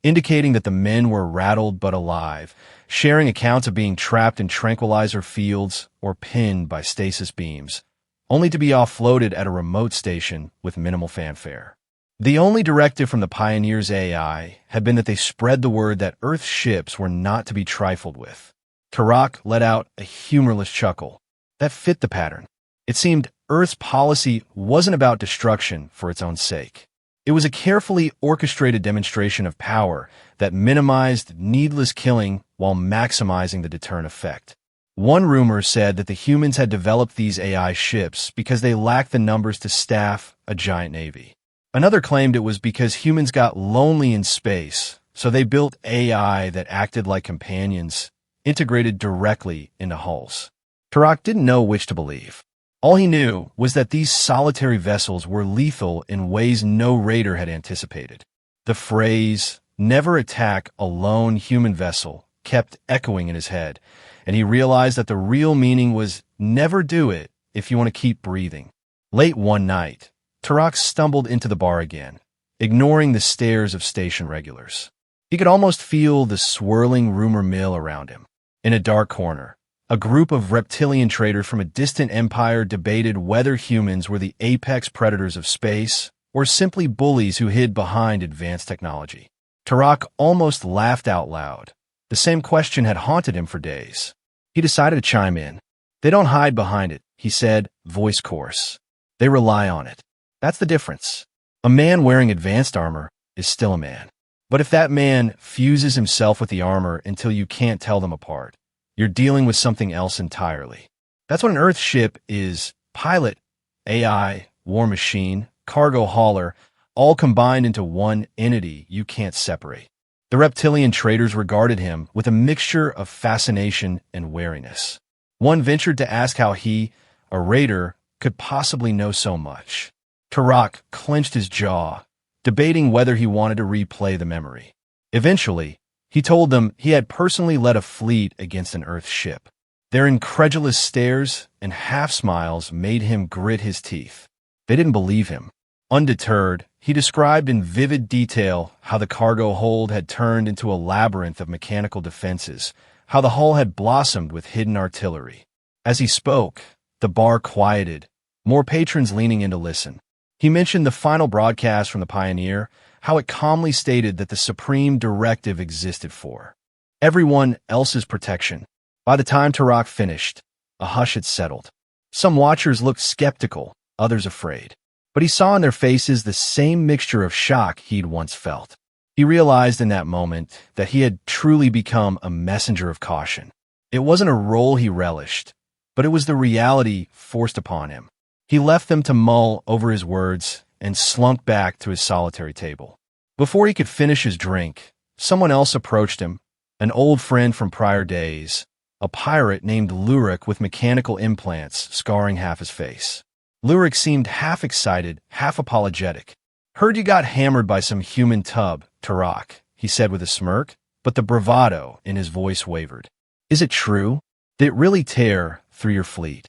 indicating that the men were rattled but alive, sharing accounts of being trapped in tranquilizer fields or pinned by stasis beams, only to be offloaded at a remote station with minimal fanfare. The only directive from the Pioneers' AI had been that they spread the word that Earth's ships were not to be trifled with. Tarak let out a humorless chuckle. That fit the pattern. It seemed Earth's policy wasn't about destruction for its own sake. It was a carefully orchestrated demonstration of power that minimized needless killing while maximizing the deterrent effect. One rumor said that the humans had developed these AI ships because they lacked the numbers to staff a giant navy. Another claimed it was because humans got lonely in space, so they built AI that acted like companions, integrated directly into hulls. Tarak didn't know which to believe. All he knew was that these solitary vessels were lethal in ways no raider had anticipated. The phrase, "never attack a lone human vessel," kept echoing in his head, and he realized that the real meaning was never do it if you want to keep breathing. Late one night, Tarak stumbled into the bar again, ignoring the stares of station regulars. He could almost feel the swirling rumor mill around him. In a dark corner, a group of reptilian traders from a distant empire debated whether humans were the apex predators of space or simply bullies who hid behind advanced technology. Tarak almost laughed out loud. The same question had haunted him for days. He decided to chime in. "They don't hide behind it," he said, voice coarse. "They rely on it. That's the difference. A man wearing advanced armor is still a man. But if that man fuses himself with the armor until you can't tell them apart, you're dealing with something else entirely. That's what an Earth ship is: pilot, AI, war machine, cargo hauler, all combined into one entity you can't separate." The reptilian traders regarded him with a mixture of fascination and wariness. One ventured to ask how he, a raider, could possibly know so much. Tarak clenched his jaw, debating whether he wanted to replay the memory. Eventually, he told them he had personally led a fleet against an Earth ship. Their incredulous stares and half-smiles made him grit his teeth. They didn't believe him. Undeterred, he described in vivid detail how the cargo hold had turned into a labyrinth of mechanical defenses, how the hull had blossomed with hidden artillery. As he spoke, the bar quieted, more patrons leaning in to listen. He mentioned the final broadcast from the Pioneer, how it calmly stated that the supreme directive existed for everyone else's protection. By the time Tarak finished, a hush had settled. Some watchers looked skeptical, others afraid. But he saw in their faces the same mixture of shock he'd once felt. He realized in that moment that he had truly become a messenger of caution. It wasn't a role he relished, but it was the reality forced upon him. He left them to mull over his words and slumped back to his solitary table. Before he could finish his drink, someone else approached him, an old friend from prior days, a pirate named Lurik with mechanical implants scarring half his face. Lurik seemed half excited, half apologetic. "Heard you got hammered by some human tub, Tarak," he said with a smirk, but the bravado in his voice wavered. "Is it true? Did it really tear through your fleet?"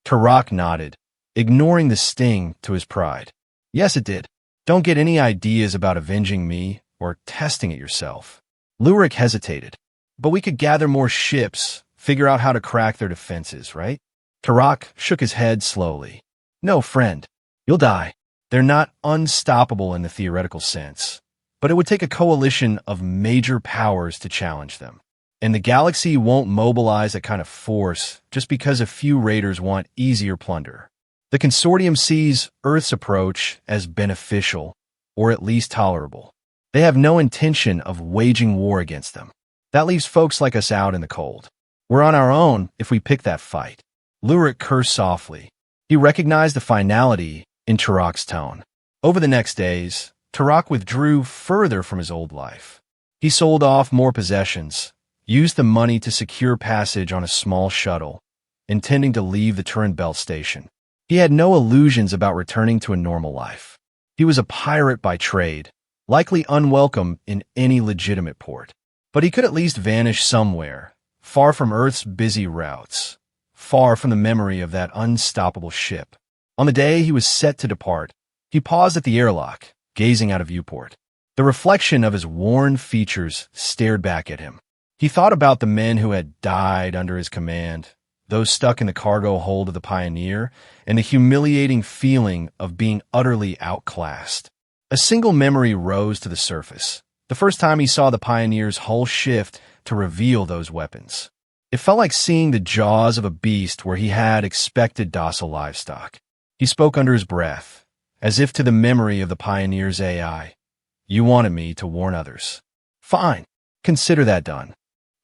Tarak nodded, ignoring the sting to his pride. "Yes, it did. Don't get any ideas about avenging me or testing it yourself." Lurik hesitated. "But we could gather more ships, figure out how to crack their defenses, right?" Tarak shook his head slowly. "No, friend. You'll die. They're not unstoppable in the theoretical sense, but it would take a coalition of major powers to challenge them. And the galaxy won't mobilize that kind of force just because a few raiders want easier plunder. The consortium sees Earth's approach as beneficial, or at least tolerable. They have no intention of waging war against them. That leaves folks like us out in the cold. We're on our own if we pick that fight." Lurik cursed softly. He recognized the finality in Tarak's tone. Over the next days, Tarak withdrew further from his old life. He sold off more possessions, used the money to secure passage on a small shuttle, intending to leave the Turin Belt station. He had no illusions about returning to a normal life. He was a pirate by trade, likely unwelcome in any legitimate port. But he could at least vanish somewhere, far from Earth's busy routes, far from the memory of that unstoppable ship. On the day he was set to depart, he paused at the airlock, gazing out a viewport. The reflection of his worn features stared back at him. He thought about the men who had died under his command, those stuck in the cargo hold of the Pioneer, and the humiliating feeling of being utterly outclassed. A single memory rose to the surface. The first time he saw the Pioneer's hull shift to reveal those weapons. It felt like seeing the jaws of a beast where he had expected docile livestock. He spoke under his breath, as if to the memory of the Pioneer's AI. You wanted me to warn others. Fine. Consider that done.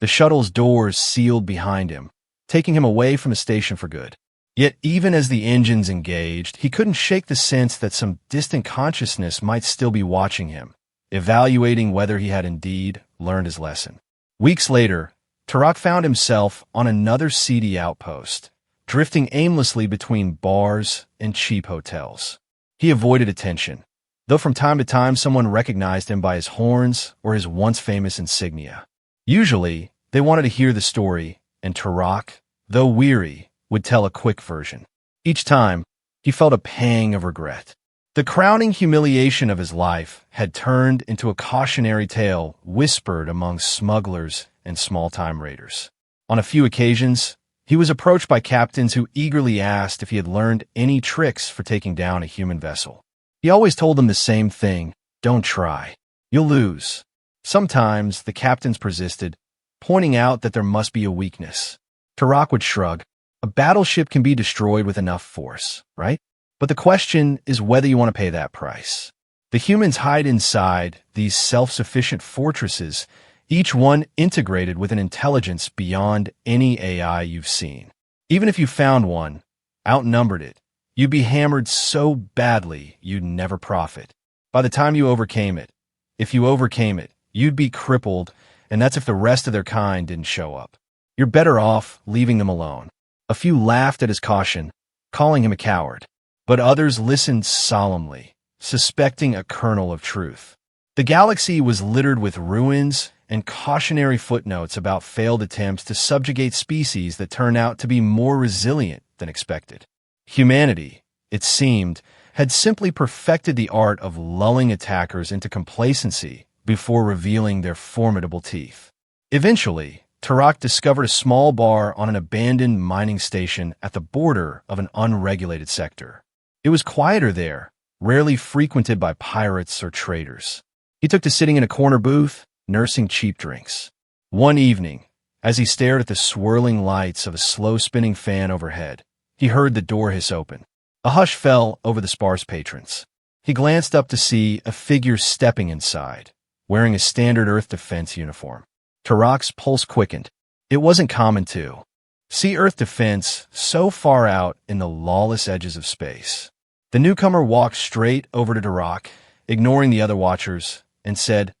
The shuttle's doors sealed behind him, taking him away from the station for good. Yet even as the engines engaged, he couldn't shake the sense that some distant consciousness might still be watching him, evaluating whether he had indeed learned his lesson. Weeks later, Turok found himself on another seedy outpost, drifting aimlessly between bars and cheap hotels. He avoided attention, though from time to time someone recognized him by his horns or his once famous insignia. Usually, they wanted to hear the story, and Turok, though weary, would tell a quick version. Each time, he felt a pang of regret. The crowning humiliation of his life had turned into a cautionary tale whispered among smugglers and small-time raiders. On a few occasions, he was approached by captains who eagerly asked if he had learned any tricks for taking down a human vessel. He always told them the same thing: don't try. You'll lose. Sometimes the captains persisted, pointing out that there must be a weakness. Turok would shrug. A battleship can be destroyed with enough force, right? But the question is whether you want to pay that price. The humans hide inside these self-sufficient fortresses, each one integrated with an intelligence beyond any AI you've seen. Even if you found one, outnumbered it, you'd be hammered so badly you'd never profit. By the time you overcame it, if you overcame it, you'd be crippled, and that's if the rest of their kind didn't show up. You're better off leaving them alone. A few laughed at his caution, calling him a coward, but others listened solemnly, suspecting a kernel of truth. The galaxy was littered with ruins and cautionary footnotes about failed attempts to subjugate species that turned out to be more resilient than expected. Humanity, it seemed, had simply perfected the art of lulling attackers into complacency before revealing their formidable teeth. Eventually, Turok discovered a small bar on an abandoned mining station at the border of an unregulated sector. It was quieter there, rarely frequented by pirates or traders. He took to sitting in a corner booth, nursing cheap drinks. One evening, as he stared at the swirling lights of a slow-spinning fan overhead, he heard the door hiss open. A hush fell over the sparse patrons. He glanced up to see a figure stepping inside, wearing a standard Earth Defense uniform. Turok's pulse quickened. It wasn't common to see Earth Defense so far out in the lawless edges of space. The newcomer walked straight over to Turok, ignoring the other watchers, and said,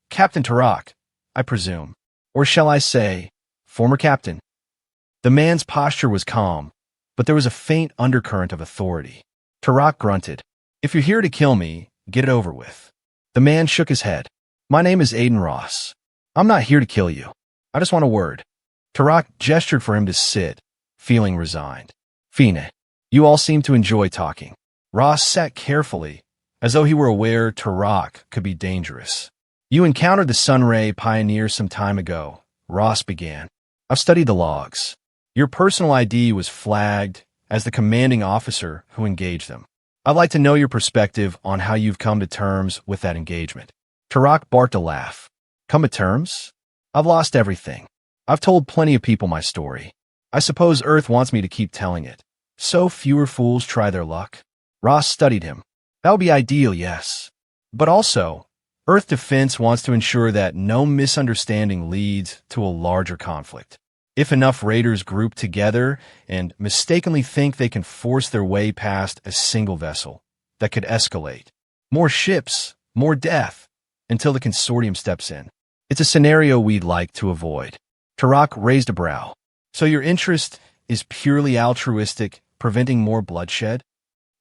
"Captain Turok, I presume. Or shall I say, former captain?" The man's posture was calm, but there was a faint undercurrent of authority. Turok grunted, "If you're here to kill me, get it over with." The man shook his head. "My name is Aiden Ross. I'm not here to kill you. I just want a word." Turok gestured for him to sit, feeling resigned. "Fine. You all seem to enjoy talking." Ross sat carefully, as though he were aware Turok could be dangerous. "You encountered the Sunray Pioneer some time ago," Ross began. "I've studied the logs. Your personal ID was flagged as the commanding officer who engaged them. I'd like to know your perspective on how you've come to terms with that engagement." Turok barked a laugh. "Come to terms? I've lost everything. I've told plenty of people my story. I suppose Earth wants me to keep telling it, so fewer fools try their luck." Ross studied him. "That would be ideal, yes. But also, Earth Defense wants to ensure that no misunderstanding leads to a larger conflict. If enough raiders group together and mistakenly think they can force their way past a single vessel, that could escalate. More ships, more death, until the consortium steps in. It's a scenario we'd like to avoid." Turok raised a brow. "So your interest is purely altruistic, preventing more bloodshed?"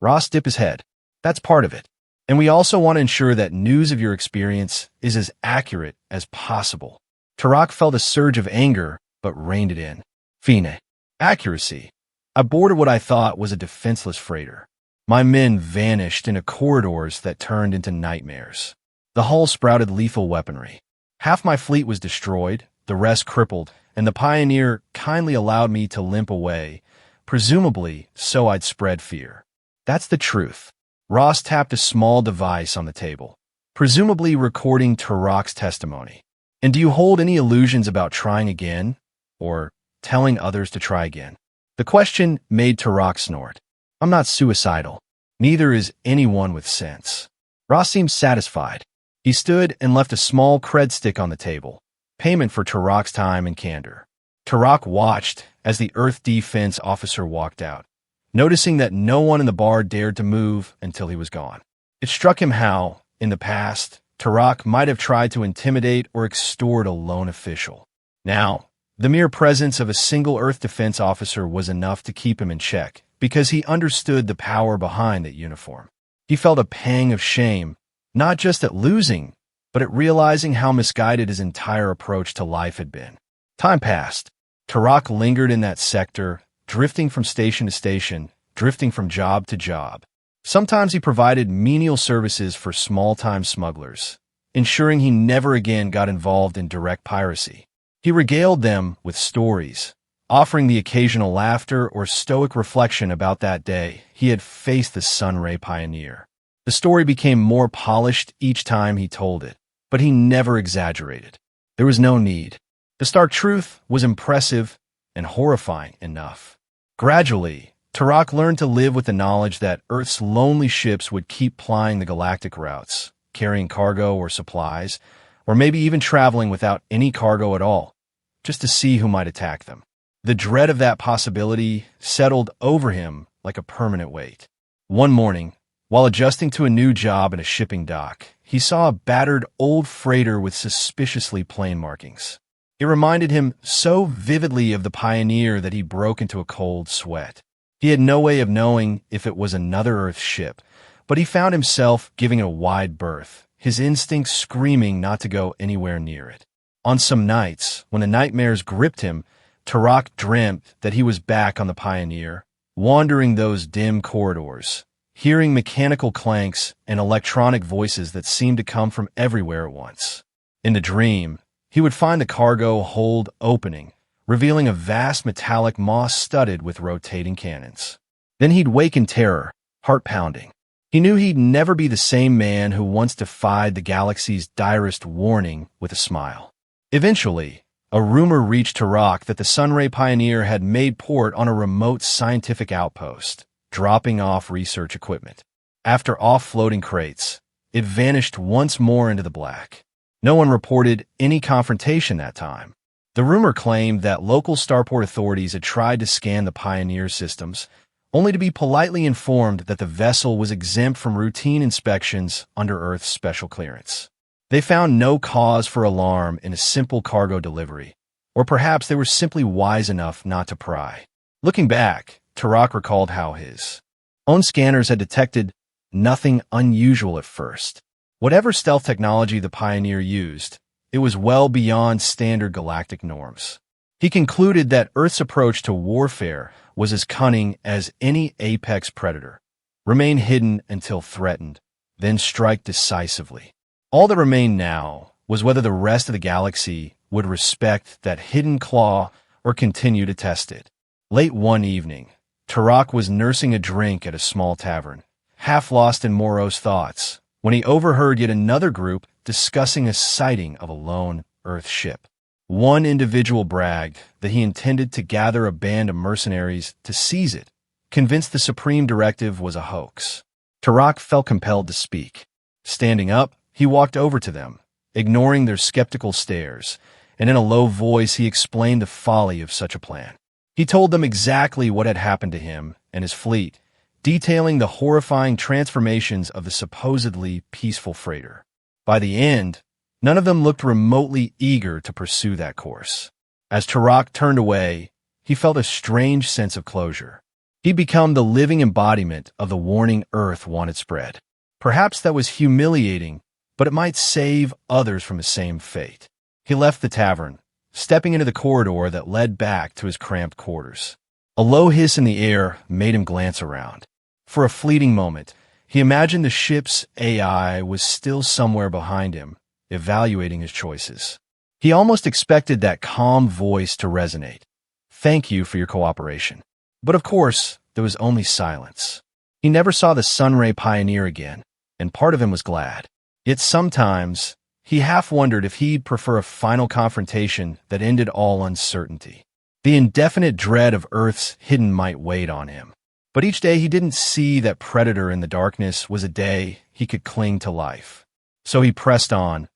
Ross dipped his head. "That's part of it. And we also want to ensure that news of your experience is as accurate as possible." Turok felt a surge of anger, but reined it in. "Fine. Accuracy. I boarded what I thought was a defenseless freighter. My men vanished into corridors that turned into nightmares. The hull sprouted lethal weaponry. Half my fleet was destroyed, the rest crippled, and the Pioneer kindly allowed me to limp away, presumably so I'd spread fear. That's the truth. Ross tapped a small device on the table, presumably recording Turok's testimony. And do you hold any illusions about trying again, or telling others to try again? The question made Turok snort. I'm not suicidal. Neither is anyone with sense. Ross seemed satisfied. He stood and left a small cred stick on the table, payment for Turok's time and candor. Turok watched as the Earth Defense officer walked out, noticing that no one in the bar dared to move until he was gone. It struck him how, in the past, Turok might have tried to intimidate or extort a lone official. Now, the mere presence of a single Earth Defense officer was enough to keep him in check, because he understood the power behind that uniform. He felt a pang of shame, not just at losing, but at realizing how misguided his entire approach to life had been. Time passed. Turok lingered in that sector, drifting from station to station, drifting from job to job. Sometimes he provided menial services for small-time smugglers, ensuring he never again got involved in direct piracy. He regaled them with stories, offering the occasional laughter or stoic reflection about that day he had faced the Sunray Pioneer. The story became more polished each time he told it, but he never exaggerated. There was no need. The stark truth was impressive and horrifying enough. Gradually, Turok learned to live with the knowledge that Earth's lonely ships would keep plying the galactic routes, carrying cargo or supplies, or maybe even traveling without any cargo at all, just to see who might attack them. The dread of that possibility settled over him like a permanent weight. One morning, while adjusting to a new job in a shipping dock, he saw a battered old freighter with suspiciously plain markings. It reminded him so vividly of the Pioneer that he broke into a cold sweat. He had no way of knowing if it was another Earth ship, but he found himself giving it a wide berth, his instincts screaming not to go anywhere near it. On some nights, when the nightmares gripped him, Turok dreamt that he was back on the Pioneer, wandering those dim corridors, hearing mechanical clanks and electronic voices that seemed to come from everywhere at once. In the dream, he would find the cargo hold opening, revealing a vast metallic maw studded with rotating cannons. Then he'd wake in terror, heart pounding. He knew he'd never be the same man who once defied the galaxy's direst warning with a smile. Eventually, a rumor reached Turok that the Sunray Pioneer had made port on a remote scientific outpost, dropping off research equipment. After offloading crates, it vanished once more into the black. No one reported any confrontation that time. The rumor claimed that local starport authorities had tried to scan the Pioneer systems, only to be politely informed that the vessel was exempt from routine inspections under Earth's special clearance. They found no cause for alarm in a simple cargo delivery, or perhaps they were simply wise enough not to pry. Looking back, Turok recalled how his own scanners had detected nothing unusual at first. Whatever stealth technology the Pioneer used, it was well beyond standard galactic norms. He concluded that Earth's approach to warfare was as cunning as any apex predator. Remain hidden until threatened, then strike decisively. All that remained now was whether the rest of the galaxy would respect that hidden claw or continue to test it. Late one evening, Turok was nursing a drink at a small tavern, half lost in morose thoughts, when he overheard yet another group discussing a sighting of a lone Earth ship. One individual bragged that he intended to gather a band of mercenaries to seize it, convinced the Supreme Directive was a hoax. Turok felt compelled to speak. Standing up, he walked over to them, ignoring their skeptical stares, and in a low voice he explained the folly of such a plan. He told them exactly what had happened to him and his fleet, detailing the horrifying transformations of the supposedly peaceful freighter. By the end, none of them looked remotely eager to pursue that course. As Turok turned away, he felt a strange sense of closure. He'd become the living embodiment of the warning Earth wanted spread. Perhaps that was humiliating, but it might save others from the same fate. He left the tavern, stepping into the corridor that led back to his cramped quarters. A low hiss in the air made him glance around. For a fleeting moment, He imagined the ship's AI was still somewhere behind him, evaluating his choices. He almost expected that calm voice to resonate. "Thank you for your cooperation." But of course, there was only silence. He never saw the Sunray Pioneer again, and part of him was glad. Yet sometimes, he half wondered if he'd prefer a final confrontation that ended all uncertainty. The indefinite dread of Earth's hidden might weighed on him. But each day he didn't see that predator in the darkness was a day he could cling to life. So he pressed on,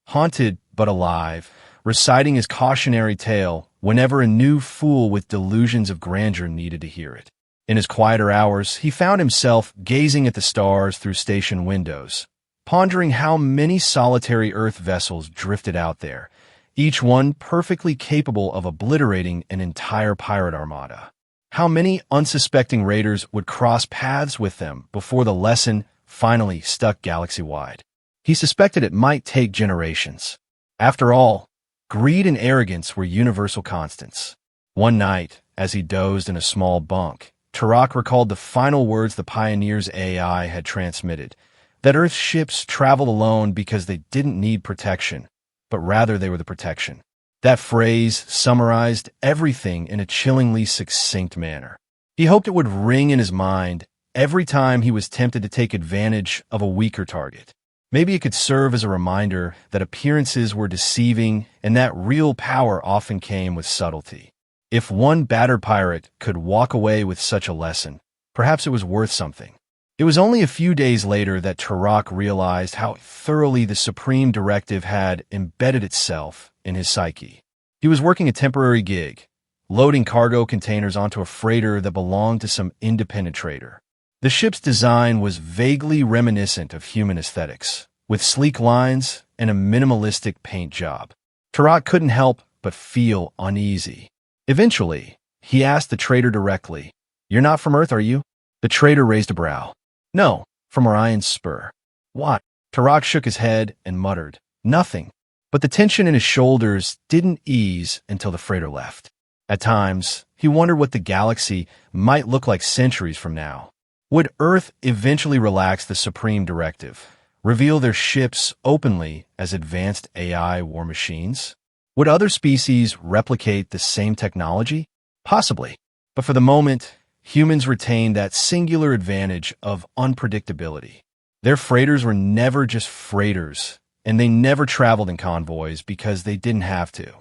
haunted but alive, reciting his cautionary tale whenever a new fool with delusions of grandeur needed to hear it. In his quieter hours, he found himself gazing at the stars through station windows, pondering how many solitary Earth vessels drifted out there, each one perfectly capable of obliterating an entire pirate armada. How many unsuspecting raiders would cross paths with them before the lesson finally stuck galaxy-wide? He suspected it might take generations. After all, greed and arrogance were universal constants. One night, as he dozed in a small bunk, Turok recalled the final words the Pioneer's AI had transmitted, that Earth's ships traveled alone because they didn't need protection, but rather they were the protection. That phrase summarized everything in a chillingly succinct manner. He hoped it would ring in his mind every time he was tempted to take advantage of a weaker target. Maybe it could serve as a reminder that appearances were deceiving and that real power often came with subtlety. If one battered pirate could walk away with such a lesson, perhaps it was worth something. It was only a few days later that Turok realized how thoroughly the Supreme Directive had embedded itself in his psyche. He was working a temporary gig, loading cargo containers onto a freighter that belonged to some independent trader. The ship's design was vaguely reminiscent of human aesthetics, with sleek lines and a minimalistic paint job. Turok couldn't help but feel uneasy. Eventually, he asked the trader directly, "You're not from Earth, are you?" The trader raised a brow. "No, from Orion's Spur." "What?" Turok shook his head and muttered, "Nothing." But the tension in his shoulders didn't ease until the freighter left. At times, he wondered what the galaxy might look like centuries from now. Would Earth eventually relax the Supreme Directive, reveal their ships openly as advanced AI war machines? Would other species replicate the same technology? Possibly. But for the moment, humans retained that singular advantage of unpredictability. Their freighters were never just freighters, and they never traveled in convoys because they didn't have to.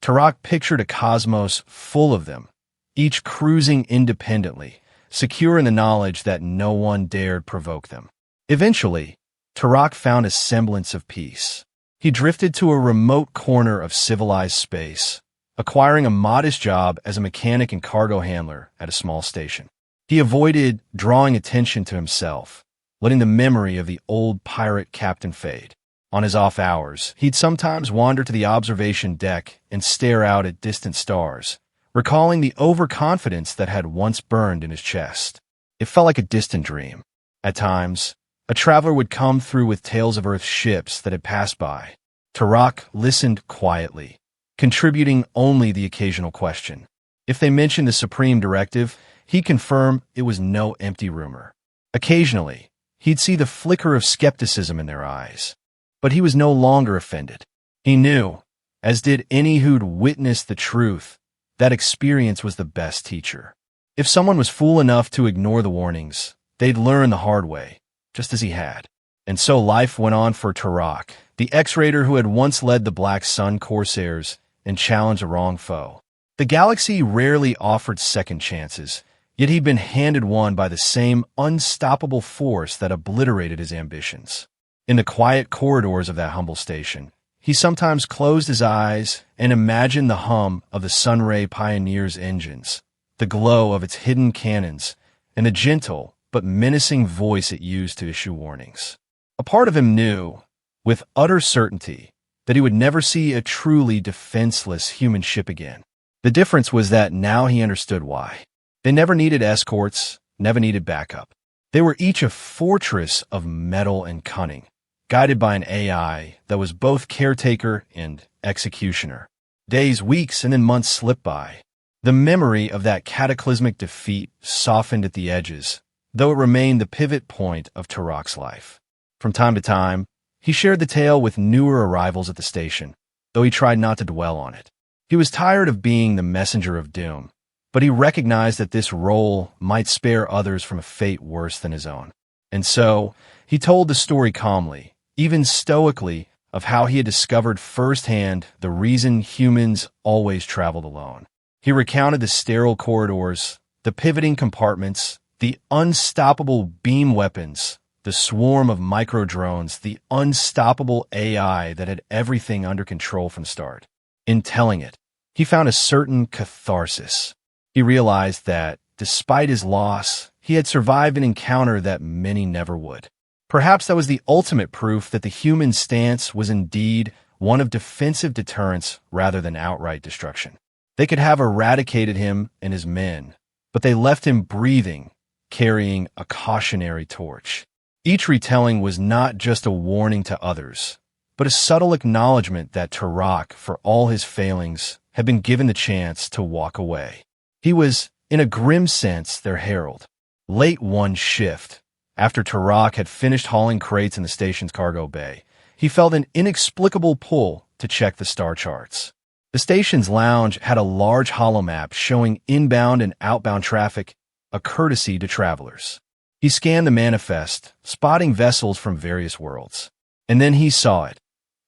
Turok pictured a cosmos full of them, each cruising independently, secure in the knowledge that no one dared provoke them. Eventually, Turok found a semblance of peace. He drifted to a remote corner of civilized space, acquiring a modest job as a mechanic and cargo handler at a small station. He avoided drawing attention to himself, letting the memory of the old pirate captain fade. On his off hours, he'd sometimes wander to the observation deck and stare out at distant stars, recalling the overconfidence that had once burned in his chest. It felt like a distant dream. At times, a traveler would come through with tales of Earth's ships that had passed by. Turok listened quietly, contributing only the occasional question. If they mentioned the Supreme Directive, he'd confirm it was no empty rumor. Occasionally, he'd see the flicker of skepticism in their eyes. But he was no longer offended. He knew, as did any who'd witnessed the truth, that experience was the best teacher. If someone was fool enough to ignore the warnings, they'd learn the hard way, just as he had. And so life went on for Turok, the ex-raider who had once led the Black Sun Corsairs and challenged a wrong foe. The galaxy rarely offered second chances, yet he'd been handed one by the same unstoppable force that obliterated his ambitions. In the quiet corridors of that humble station, he sometimes closed his eyes and imagined the hum of the Sunray Pioneer's engines, the glow of its hidden cannons, and the gentle but menacing voice it used to issue warnings. A part of him knew, with utter certainty, that he would never see a truly defenseless human ship again. The difference was that now he understood why. They never needed escorts, never needed backup. They were each a fortress of metal and cunning, guided by an AI that was both caretaker and executioner. Days, weeks, and then months slipped by. The memory of that cataclysmic defeat softened at the edges, though it remained the pivot point of Turok's life. From time to time, he shared the tale with newer arrivals at the station, though he tried not to dwell on it. He was tired of being the messenger of doom, but he recognized that this role might spare others from a fate worse than his own. And so, he told the story calmly, even stoically, of how he had discovered firsthand the reason humans always traveled alone. He recounted the sterile corridors, the pivoting compartments, the unstoppable beam weapons, the swarm of micro-drones, the unstoppable AI that had everything under control from the start. In telling it, he found a certain catharsis. He realized that, despite his loss, he had survived an encounter that many never would. Perhaps that was the ultimate proof that the human stance was indeed one of defensive deterrence rather than outright destruction. They could have eradicated him and his men, but they left him breathing, carrying a cautionary torch. Each retelling was not just a warning to others, but a subtle acknowledgement that Turok, for all his failings, had been given the chance to walk away. He was, in a grim sense, their herald. Late one shift, after Turok had finished hauling crates in the station's cargo bay, he felt an inexplicable pull to check the star charts. The station's lounge had a large holomap showing inbound and outbound traffic, a courtesy to travelers. He scanned the manifest, spotting vessels from various worlds. And then he saw it.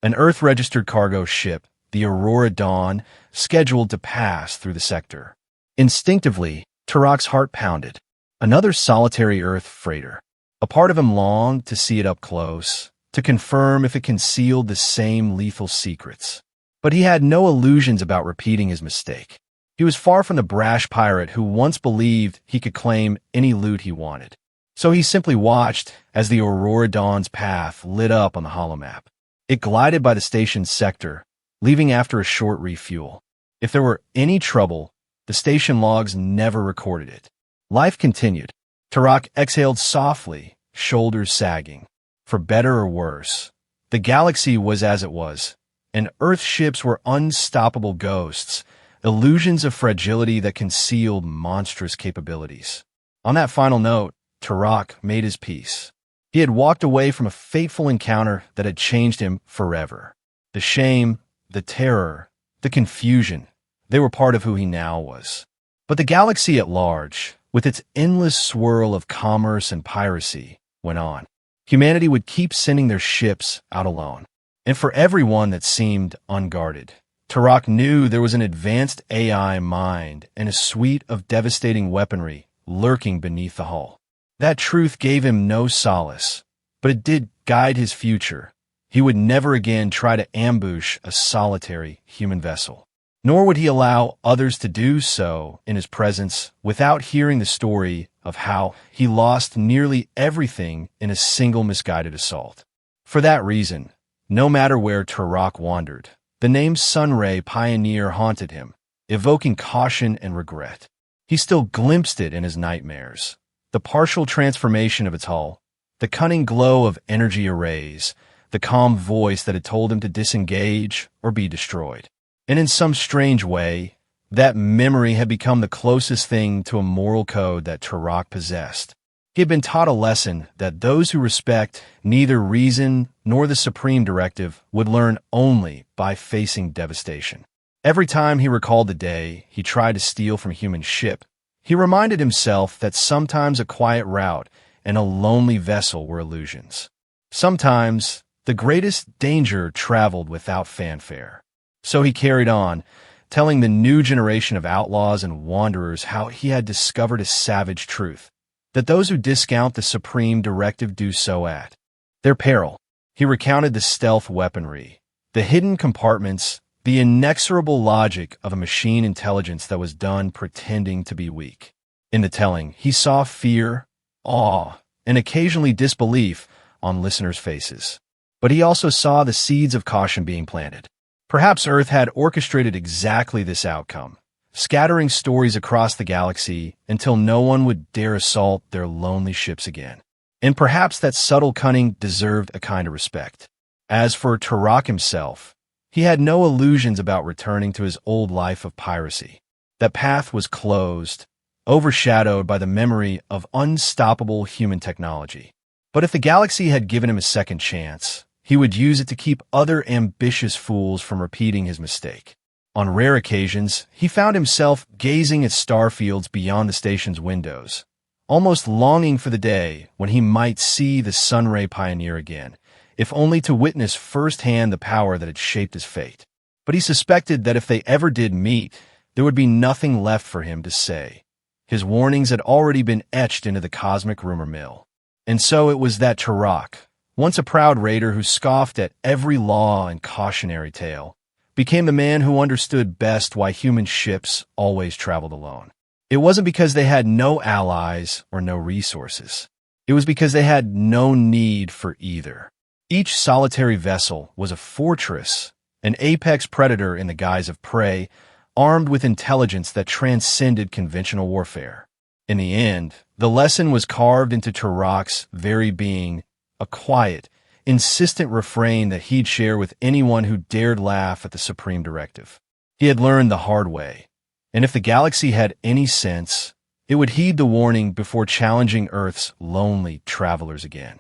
An Earth-registered cargo ship, the Aurora Dawn, scheduled to pass through the sector. Instinctively, Turok's heart pounded. Another solitary Earth freighter. A part of him longed to see it up close, to confirm if it concealed the same lethal secrets. But he had no illusions about repeating his mistake. He was far from the brash pirate who once believed he could claim any loot he wanted. So he simply watched as the Aurora Dawn's path lit up on the holomap. It glided by the station's sector, leaving after a short refuel. If there were any trouble, the station logs never recorded it. Life continued. Turok exhaled softly, shoulders sagging. For better or worse, the galaxy was as it was, and Earth ships were unstoppable ghosts, illusions of fragility that concealed monstrous capabilities. On that final note, Turok made his peace. He had walked away from a fateful encounter that had changed him forever. The shame, the terror, the confusion, they were part of who he now was. But the galaxy at large, with its endless swirl of commerce and piracy, went on. Humanity would keep sending their ships out alone. And for everyone that seemed unguarded, Turok knew there was an advanced AI mind and a suite of devastating weaponry lurking beneath the hull. That truth gave him no solace, but it did guide his future. He would never again try to ambush a solitary human vessel. Nor would he allow others to do so in his presence without hearing the story of how he lost nearly everything in a single misguided assault. For that reason, no matter where Turok wandered, the name Sunray Pioneer haunted him, evoking caution and regret. He still glimpsed it in his nightmares. The partial transformation of its hull, the cunning glow of energy arrays, the calm voice that had told him to disengage or be destroyed. And in some strange way, that memory had become the closest thing to a moral code that Turok possessed. He had been taught a lesson that those who respect neither reason nor the supreme directive would learn only by facing devastation. Every time he recalled the day he tried to steal from a human ship, he reminded himself that sometimes a quiet route and a lonely vessel were illusions. Sometimes the greatest danger traveled without fanfare. So he carried on, telling the new generation of outlaws and wanderers how he had discovered a savage truth, that those who discount the supreme directive do so at their peril. He recounted the stealth weaponry, the hidden compartments, the inexorable logic of a machine intelligence that was done pretending to be weak. In the telling, he saw fear, awe, and occasionally disbelief on listeners' faces. But he also saw the seeds of caution being planted. Perhaps Earth had orchestrated exactly this outcome, scattering stories across the galaxy until no one would dare assault their lonely ships again. And perhaps that subtle cunning deserved a kind of respect. As for Turok himself, he had no illusions about returning to his old life of piracy. That path was closed, overshadowed by the memory of unstoppable human technology. But if the galaxy had given him a second chance, he would use it to keep other ambitious fools from repeating his mistake. On rare occasions, he found himself gazing at star fields beyond the station's windows, almost longing for the day when he might see the Sunray Pioneer again, if only to witness firsthand the power that had shaped his fate. But he suspected that if they ever did meet, there would be nothing left for him to say. His warnings had already been etched into the cosmic rumor mill. And so it was that Turok, once a proud raider who scoffed at every law and cautionary tale, became the man who understood best why human ships always traveled alone. It wasn't because they had no allies or no resources. It was because they had no need for either. Each solitary vessel was a fortress, an apex predator in the guise of prey, armed with intelligence that transcended conventional warfare. In the end, the lesson was carved into Turok's very being, a quiet, insistent refrain that he'd share with anyone who dared laugh at the supreme directive. He had learned the hard way, and if the galaxy had any sense, it would heed the warning before challenging Earth's lonely travelers again.